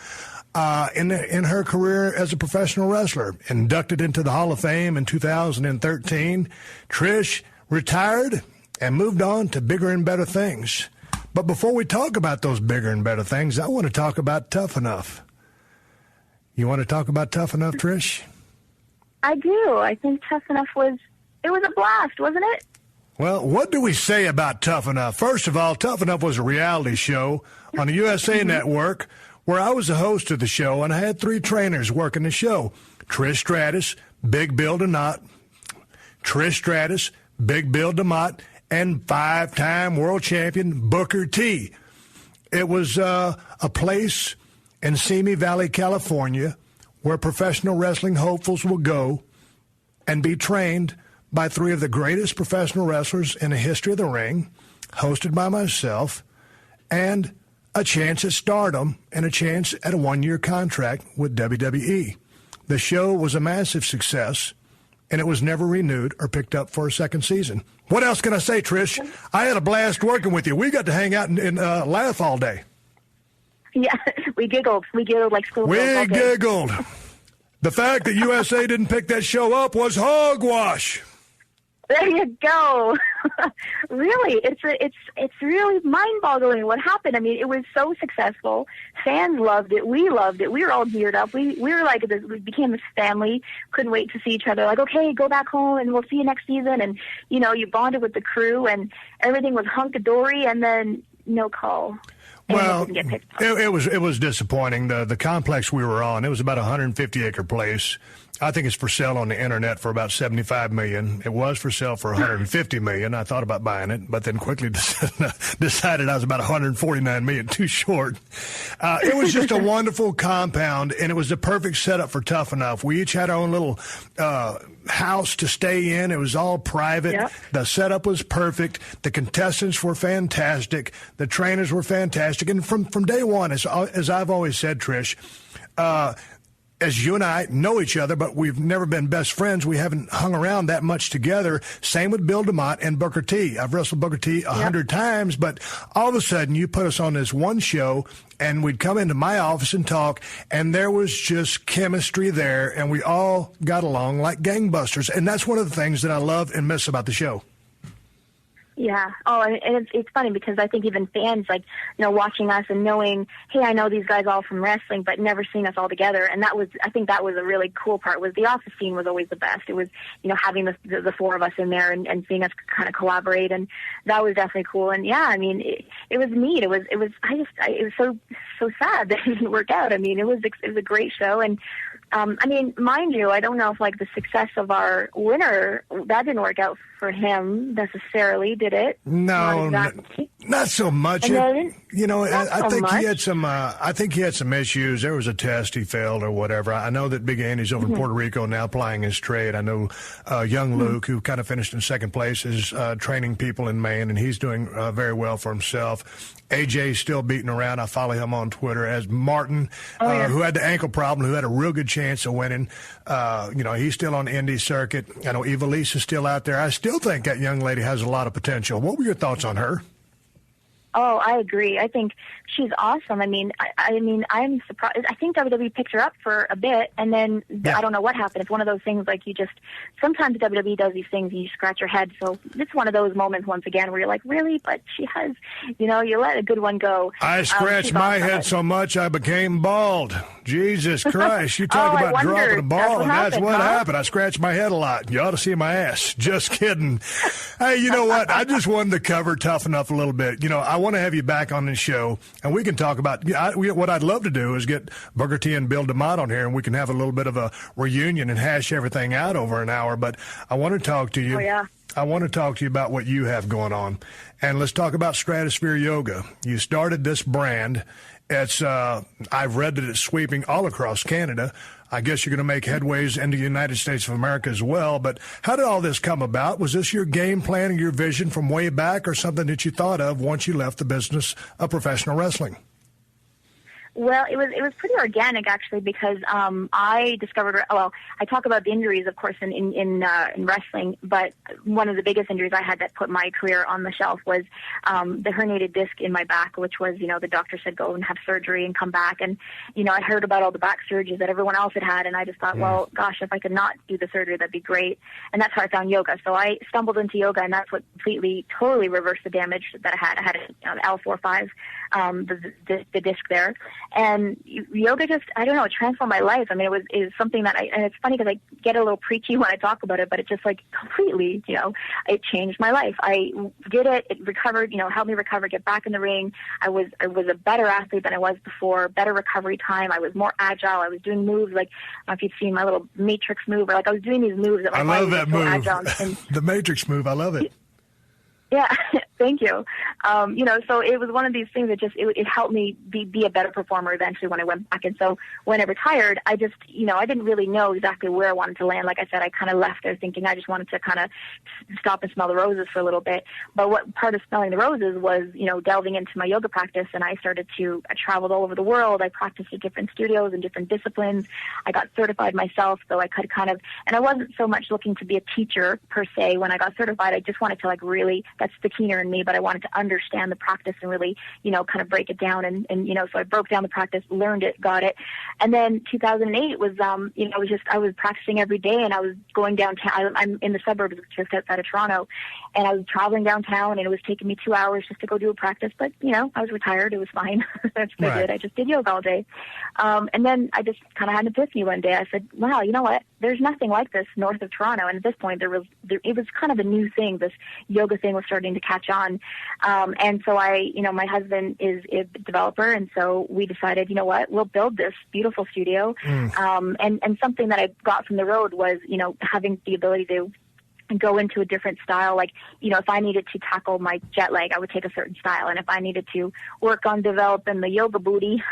in her career as a professional wrestler. Inducted into the Hall of Fame in 2013. Trish retired and moved on to bigger and better things. But before we talk about those bigger and better things, I want to talk about Tough Enough. You want to talk about Tough Enough, Trish? I do. I think Tough Enough was a blast, wasn't it? Well, what do we say about Tough Enough? First of all, Tough Enough was a reality show on the USA Network where I was the host of the show, and I had 3 trainers working the show. Trish Stratus, Big Bill DeMott, Trish Stratus, Big Bill DeMott, and 5-time world champion Booker T. It was a place in Simi Valley, California, where professional wrestling hopefuls will go and be trained by 3 of the greatest professional wrestlers in the history of the ring, hosted by myself, and a chance at stardom and a chance at a 1-year contract with WWE. The show was a massive success, and it was never renewed or picked up for a second season. What else can I say, Trish? I had a blast working with you. We got to hang out and laugh all day. Yeah, we giggled. We giggled like schoolgirls. We giggled. The fact that USA didn't pick that show up was hogwash. There you go. Really, it's really mind-boggling what happened. I mean, it was so successful. Fans loved it. We loved it. We were all geared up. We were like this. We became this family. Couldn't wait to see each other. Like, okay, go back home, and we'll see you next season. And you bonded with the crew, and everything was hunky-dory. And then no call. Well, it was disappointing. The complex we were on, it was about a 150-acre place. I think it's for sale on the internet for about $75 million. It was for sale for $150 million. I thought about buying it, but then quickly decided I was about $149 million too short. It was just a wonderful compound, and it was the perfect setup for Tough Enough. We each had our own little house to stay in. It was all private. Yep. The setup was perfect. The contestants were fantastic. The trainers were fantastic. And from day one, as I've always said, Trish, as you and I know each other, but we've never been best friends. We haven't hung around that much together. Same with Bill DeMott and Booker T. I've wrestled Booker T 100 times, but all of a sudden you put us on this one show, and we'd come into my office and talk, and there was just chemistry there, and we all got along like gangbusters. And that's one of the things that I love and miss about the show. Yeah. Oh, and it's funny because I think even fans, watching us and knowing, hey, I know these guys all from wrestling, but never seeing us all together. And I think that was a really cool part. Was the office scene was always the best. It was, having the 4 of us in there and seeing us kind of collaborate, and that was definitely cool. And yeah, I mean, it was neat. It was so sad that it didn't work out. I mean, it was a great show, and I mean, mind you, I don't know if like the success of our winner, that didn't work out for him necessarily, did it? No, not so much. I think he had some. I think he had some issues. There was a test he failed or whatever. I know that Big Andy's over in Puerto Rico now plying his trade. I know young Luke, who kind of finished in second place, is training people in Maine, and he's doing very well for himself. AJ's still beating around. I follow him on Twitter. As Martin, who had the ankle problem, who had a real good chance of winning. He's still on the Indy circuit. I know Evilise is still out there. I still think that young lady has a lot of potential. What were your thoughts on her? Oh, I agree. I think she's awesome. I mean, I'm surprised. I think WWE picked her up for a bit, and then I don't know what happened. It's one of those things like sometimes WWE does these things and you scratch your head. So it's one of those moments once again where you're like, really? But she has, you let a good one go. I scratched my head so much I became bald. Jesus Christ. You talk about dropping a ball, and that's what happened. I scratched my head a lot. You ought to see my ass. Just kidding. Hey, you know what? I just wanted to cover Tough Enough a little bit. I want to have you back on the show, and we can talk about what I'd love to do is get Booker T and Bill DeMott on here, and we can have a little bit of a reunion and hash everything out over an hour. But I want to talk to you. Oh, yeah. I want to talk to you about what you have going on. And let's talk about Stratosphere Yoga. You started this brand. It's I've read that it's sweeping all across Canada. I guess you're going to make headways into the United States of America as well. But how did all this come about? Was this your game plan and your vision from way back, or something that you thought of once you left the business of professional wrestling? Well, it was pretty organic actually, because I discovered. Well, I talk about the injuries, of course, in wrestling, but one of the biggest injuries I had that put my career on the shelf was the herniated disc in my back, which was, the doctor said go and have surgery and come back, and I heard about all the back surgeries that everyone else had, and I just thought, well, gosh, if I could not do the surgery, that'd be great, and that's how I found yoga. So I stumbled into yoga, and that's what totally reversed the damage that I had. I had an L4-5, the disc there. And yoga just, I don't know, it transformed my life. I mean, it was something that and it's funny because I get a little preachy when I talk about it, but it just completely, it changed my life. I did it. It recovered, helped me recover, get back in the ring. I was a better athlete than I was before, better recovery time. I was more agile. I was doing moves like, I don't know if you've seen my little Matrix move, or I was doing these moves that my I love that move. Agile and, the Matrix move. I love it. Yeah, thank you. So it was one of these things that just, it helped me be a better performer eventually when I went back. And so when I retired, I just, I didn't really know exactly where I wanted to land. Like I said, I kind of left there thinking I just wanted to kind of stop and smell the roses for a little bit. But what part of smelling the roses was, delving into my yoga practice. And I traveled all over the world. I practiced at different studios and different disciplines. I got certified myself, so I could and I wasn't so much looking to be a teacher per se. When I got certified, I just wanted to really, that's the keener in me, but I wanted to understand the practice and really, kind of break it down. And so I broke down the practice, learned it, got it. And then 2008 was, I was practicing every day, and I was going downtown. I'm in the suburbs just outside of Toronto, and I was traveling downtown, and it was taking me 2 hours just to go do a practice. But, I was retired. It was fine. That's what I did. I just did yoga all day. And then I just kind of had an epiphany one day. I said, wow, you know what? There's nothing like this north of Toronto. And at this point, it was kind of a new thing. This yoga thing was starting to catch on. And so my husband is a developer. And so we decided, you know what, we'll build this beautiful studio. And something that I got from the road was, having the ability to go into a different style. Like, if I needed to tackle my jet lag, I would take a certain style. And if I needed to work on developing the yoga booty,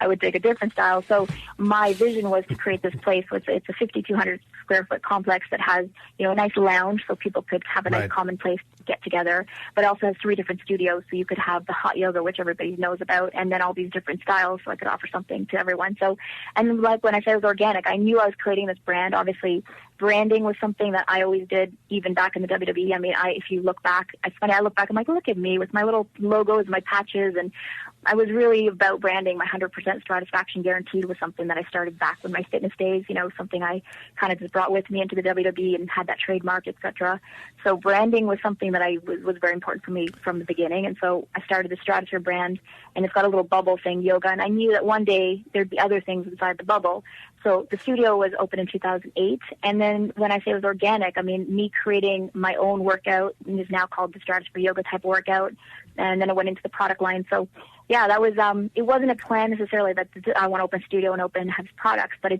I would take a different style. So my vision was to create this place. It's a 5,200 square foot complex that has, a nice lounge so people could have a nice common place to get together, but also has 3 different studios. So you could have the hot yoga, which everybody knows about, and then all these different styles. So I could offer something to everyone. So, and like when I said it was organic, I knew I was creating this brand. Obviously, branding was something that I always did, even back in the WWE. I mean, if you look back, it's funny, I look back, I'm like, look at me with my little logos, my patches, and I was really about branding. My 100% satisfaction guaranteed was something that I started back with my fitness days, something I kind of just brought with me into the WWE and had that trademark, etc. So branding was something that was very important for me from the beginning. And so I started the Stratus brand, and it's got a little bubble thing, yoga, and I knew that one day there'd be other things inside the bubble. So the studio was open in 2008, and then when I say it was organic, I mean me creating my own workout, and is now called the Stratus for Yoga type of workout, and then I went into the product line. So yeah, that was, it wasn't a plan necessarily that I want to open a studio and have products, but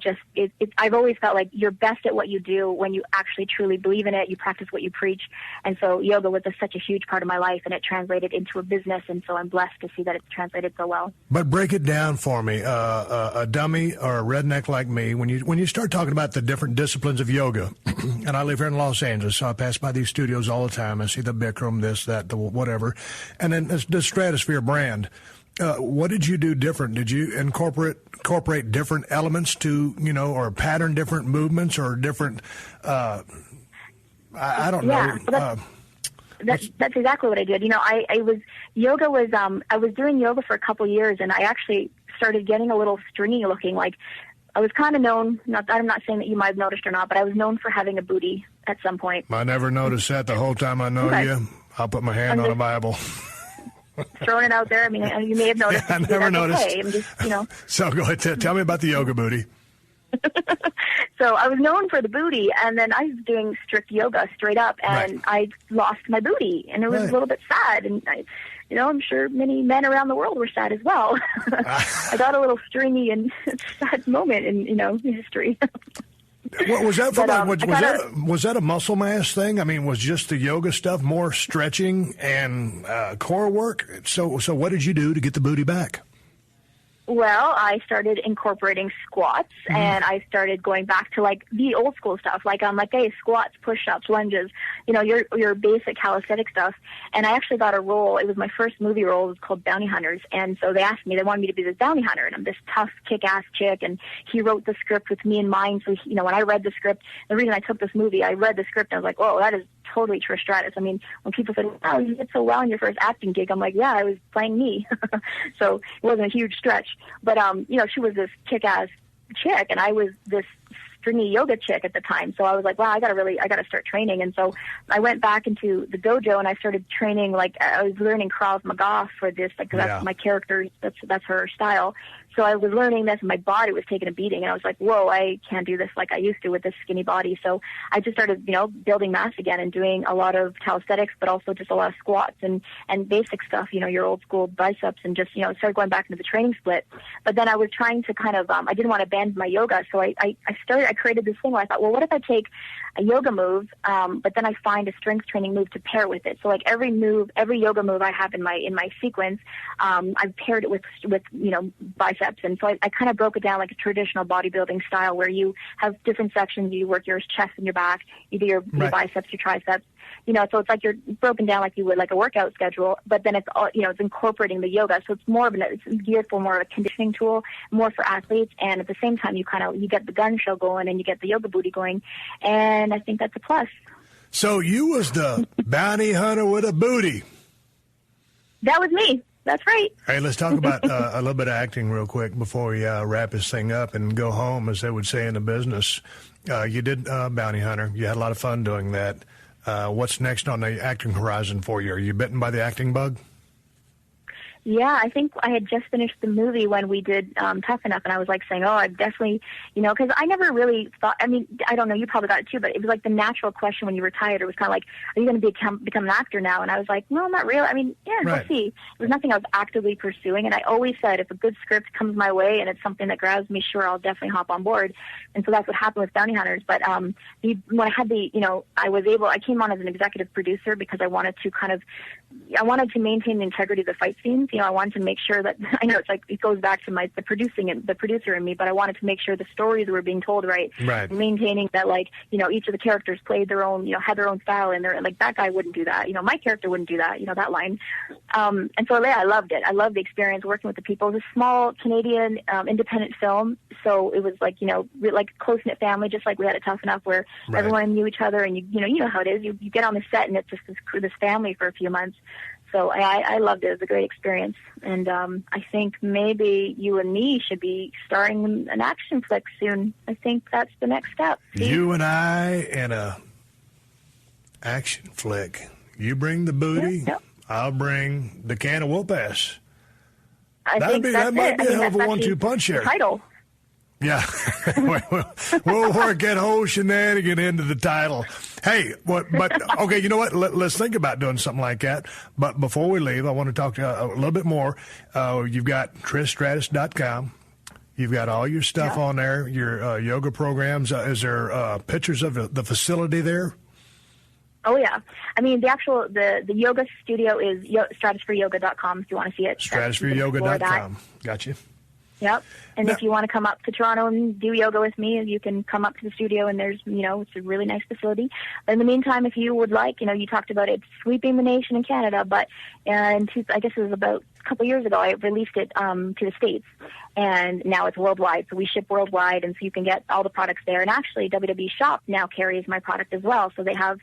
I've always felt like you're best at what you do when you actually truly believe in it, you practice what you preach. And so yoga was such a huge part of my life, and it translated into a business. And so I'm blessed to see that it's translated so well. But break it down for me, a dummy or a redneck like me, when you start talking about the different disciplines of yoga, and I live here in Los Angeles, so I pass by these studios all the time. I see the Bikram, this, that, the whatever, and then the Stratosphere brand. What did you do different? Did you incorporate different elements to, or pattern different movements or different, I don't know. That's exactly what I did. I was doing yoga for a couple years, and I actually started getting a little stringy looking. Like, I was kind of known, I'm not saying that you might have noticed or not, but I was known for having a booty at some point. I never noticed that the whole time I know you. I'll put my hand on a Bible. Throwing it out there. I mean, you may have noticed. I never noticed. Okay. I'm just, So go ahead. Tell me about the yoga booty. So I was known for the booty, and then I was doing strict yoga straight up, and I lost my booty, and it was a little bit sad. And I'm sure many men around the world were sad as well. I got a little stringy and sad moment in history. What was that from? Was that a muscle mass thing? I mean, was just the yoga stuff more stretching and core work? So what did you do to get the booty back? Well, I started incorporating squats, and I started going back to like the old school stuff, like squats, push-ups, lunges, your basic calisthenic stuff. And I actually got a role. It was my first movie role. It was called Bounty Hunters. And so they wanted me to be this bounty hunter, and I'm this tough, kick-ass chick. And he wrote the script with me in mind. So, when I read the script, the reason I took this movie, I read the script and I was like, whoa, that is totally Trish Stratus. I mean, when people said, wow, you did so well in your first acting gig, I'm like, yeah, I was playing me. So it wasn't a huge stretch. But, she was this kick-ass chick, and I was this stringy yoga chick at the time. So I was like, wow, I got to start training. And so I went back into the dojo, and I started training, like, I was learning Krav Maga for this, like, that's my character, that's her style. So I was learning this, and my body was taking a beating, and I was like, whoa, I can't do this like I used to with this skinny body. So I just started, building mass again and doing a lot of calisthenics, but also just a lot of squats and basic stuff, your old school biceps, and just, started going back into the training split. But then I was trying to kind of, I didn't want to abandon my yoga, so I created this thing where I thought, well, what if I take a yoga move, but then I find a strength training move to pair with it. So like every yoga move I have in my sequence, I've paired it with biceps. And so I kind of broke it down like a traditional bodybuilding style, where you have different sections. You work your chest and your back, you do your biceps, your triceps, so it's like you're broken down like you would like a workout schedule, but then it's all, it's incorporating the yoga. So it's it's geared for more of a conditioning tool, more for athletes. And at the same time, you get the gun show going and you get the yoga booty going. And I think that's a plus. So you was the bounty hunter with a booty. That was me. That's right. Hey, let's talk about a little bit of acting real quick before we wrap this thing up and go home, as they would say in the business. You did Bounty Hunter. You had a lot of fun doing that. What's next on the acting horizon for you? Are you bitten by the acting bug? Yeah, I think I had just finished the movie when we did Tough Enough, and I was like saying, oh, I definitely, because I never really thought, I mean, I don't know, you probably got it too, but it was like the natural question when you retired. It was kind of like, are you going to become an actor now? And I was like, no, not really. I mean, yeah, we'll see. It was nothing I was actively pursuing, and I always said if a good script comes my way and it's something that grabs me, sure, I'll definitely hop on board. And so that's what happened with Bounty Hunters. But when I had I came on as an executive producer because I wanted to maintain the integrity of the fight scenes. I wanted to make sure that, I know it's like, it goes back to the producer in me, but I wanted to make sure the stories were being told right. Maintaining that, like, each of the characters played their own, had their own style, and they're like, that guy wouldn't do that. My character wouldn't do that, that line. And so, yeah, I loved it. I loved the experience working with the people. It was a small Canadian independent film, so it was like, like close-knit family, just like we had it Tough Enough, where everyone knew each other, and you know how it is. You get on the set, and it's just this family for a few months. So I loved it. It was a great experience. And I think maybe you and me should be starring an action flick soon. I think that's the next step. See? You and I and a action flick. You bring the booty. Yep. I'll bring the can of whoop ass. That might be a hell of a 1-2 punch here. Title. Yeah. We'll work that whole shenanigan into the title. Hey, okay, you know what? Let's think about doing something like that. But before we leave, I want to talk to you a little bit more. You've got TrishStratus.com. You've got all your stuff on there, your yoga programs. Is there pictures of the facility there? Oh, yeah. I mean, the yoga studio is stratusforyoga.com if you want to see it. Stratusforyoga.com. Got you. Yep. And if you want to come up to Toronto and do yoga with me, you can come up to the studio, and there's, it's a really nice facility. But in the meantime, if you would like, you talked about it sweeping the nation in Canada, but I guess it was about a couple years ago, I released it to the States, and now it's worldwide. So we ship worldwide, and so you can get all the products there. And actually, WWE Shop now carries my product as well. So they have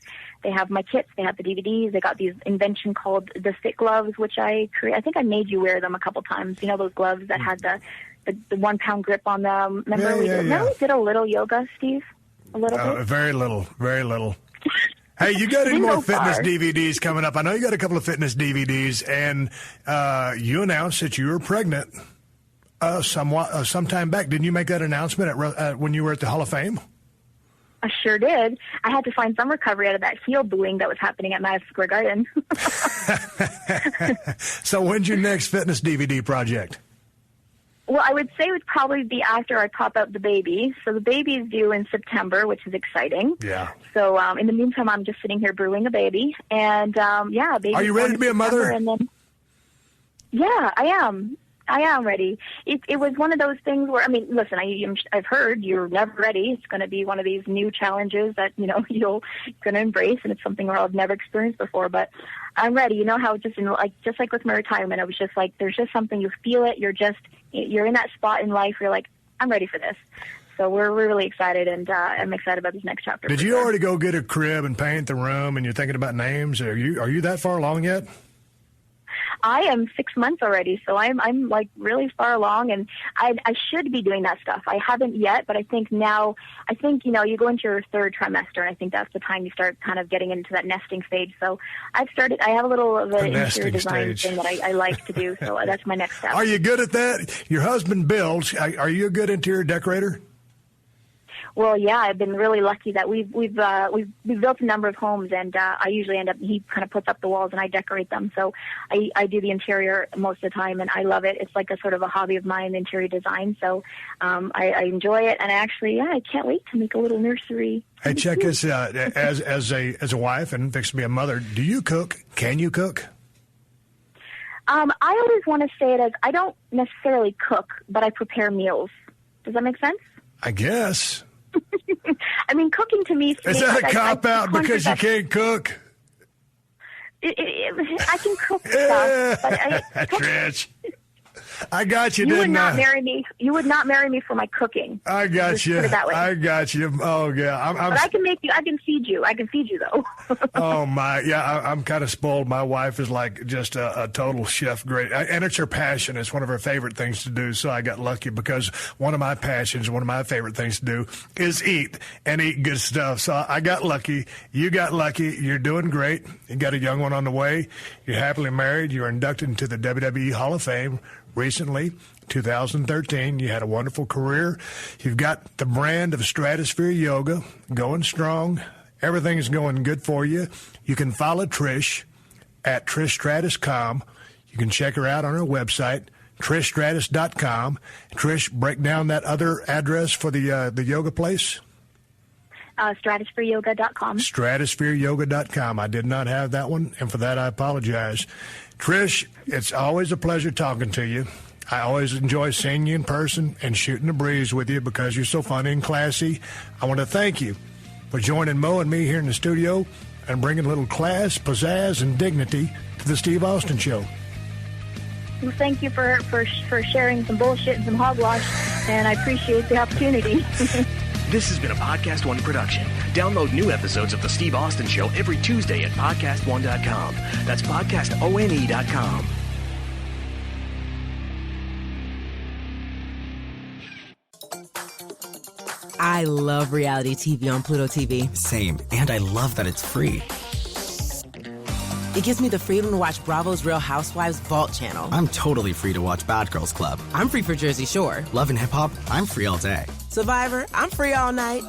my kits, they have the DVDs, they got these invention called the Fit Gloves, which I think I made you wear them a couple times. Those gloves that had the 1 pound grip on them. Remember we did a little yoga, Steve? A little bit? Very little, very little. Hey, you got any more fitness DVDs coming up? I know you got a couple of fitness DVDs, and you announced that you were pregnant sometime back. Didn't you make that announcement when you were at the Hall of Fame? I sure did. I had to find some recovery out of that heel booing that was happening at Madison Square Garden. So when's your next fitness DVD project? Well, I would say it would probably be after I pop out the baby. So the baby is due in September, which is exciting. Yeah. So in the meantime, I'm just sitting here brewing a baby. And, baby. Are you ready to be a mother? Yeah, I am. I am ready. It was one of those things where, listen, I've heard you're never ready. It's going to be one of these new challenges that, you're going to embrace, and it's something where I've never experienced before. But I'm ready. You know how just like with my retirement, I was just like, there's just something, you feel it. You're in that spot in life. You're like, I'm ready for this. So we're really excited, and I'm excited about this next chapter. Did you already go get a crib and paint the room, and you're thinking about names? Are you that far along yet? I am 6 months already, so I'm like really far along, and I should be doing that stuff. I haven't yet, but I think you go into your third trimester, and I think that's the time you start kind of getting into that nesting stage. So I have a little of an interior design thing that I like to do, so that's my next step. Are you good at that? Your husband builds. Are you a good interior decorator? Well, yeah, I've been really lucky that we've built a number of homes, and I usually he kind of puts up the walls and I decorate them. So I do the interior most of the time, and I love it. It's like a sort of a hobby of mine, interior design. So I enjoy it, and I can't wait to make a little nursery. Hey, check this out. As a wife and fix to be a mother, do you cook? Can you cook? I always want to say it as I don't necessarily cook, but I prepare meals. Does that make sense? I guess. Cooking to me... Is that a cop-out because you can't cook? I can cook stuff, but Trish, I got you, You didn't would not I? marry me. You would not marry me for my cooking. I got you. Put it that way. I got you. Oh, yeah. But I can make you... I can feed you. I can feed you, though. Oh, my. Yeah, I'm kind of spoiled. My wife is like just a total chef. Great. And it's her passion. It's one of her favorite things to do. So I got lucky because one of my passions, one of my favorite things to do is eat and eat good stuff. So I got lucky. You got lucky. You're doing great. You got a young one on the way. You're happily married. You're inducted into the WWE Hall of Fame recently, 2013. You had a wonderful career. You've got the brand of Stratosphere Yoga going strong. Everything's going good for you. You can follow Trish at TrishStratus.com. You can check her out on her website, TrishStratus.com. Trish, break down that other address for the yoga place. StratusForYoga.com. StratusForYoga.com. I did not have that one, and for that I apologize. Trish, it's always a pleasure talking to you. I always enjoy seeing you in person and shooting the breeze with you because you're so funny and classy. I want to thank you for joining Mo and me here in the studio and bringing a little class, pizzazz, and dignity to the Steve Austin Show. Well, thank you for sharing some bullshit and some hogwash, and I appreciate the opportunity. This has been a PodcastOne production. Download new episodes of The Steve Austin Show every Tuesday at PodcastOne.com. That's PodcastOne.com. I love reality TV on Pluto TV. Same, and I love that it's free. It gives me the freedom to watch Bravo's Real Housewives Vault channel. I'm totally free to watch Bad Girls Club. I'm free for Jersey Shore. Love and Hip Hop, I'm free all day. Survivor, I'm free all night.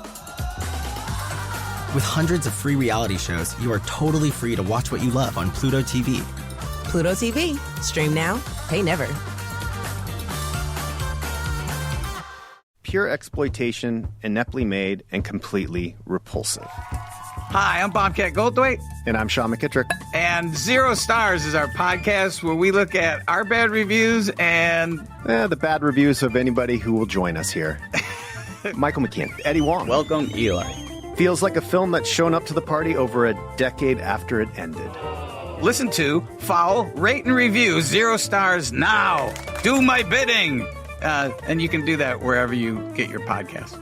With hundreds of free reality shows, you are totally free to watch what you love on Pluto TV. Pluto TV. Stream now, pay never. Pure exploitation, ineptly made, and completely repulsive. Hi, I'm Bobcat Goldthwait. And I'm Sean McKittrick. And 0 Stars is our podcast where we look at our bad reviews and... the bad reviews of anybody who will join us here. Michael McKean, Eddie Wong. Welcome, Eli. Feels like a film that's shown up to the party over a decade after it ended. Listen to, follow, rate, and review 0 Stars now. Do my bidding. And you can do that wherever you get your podcast.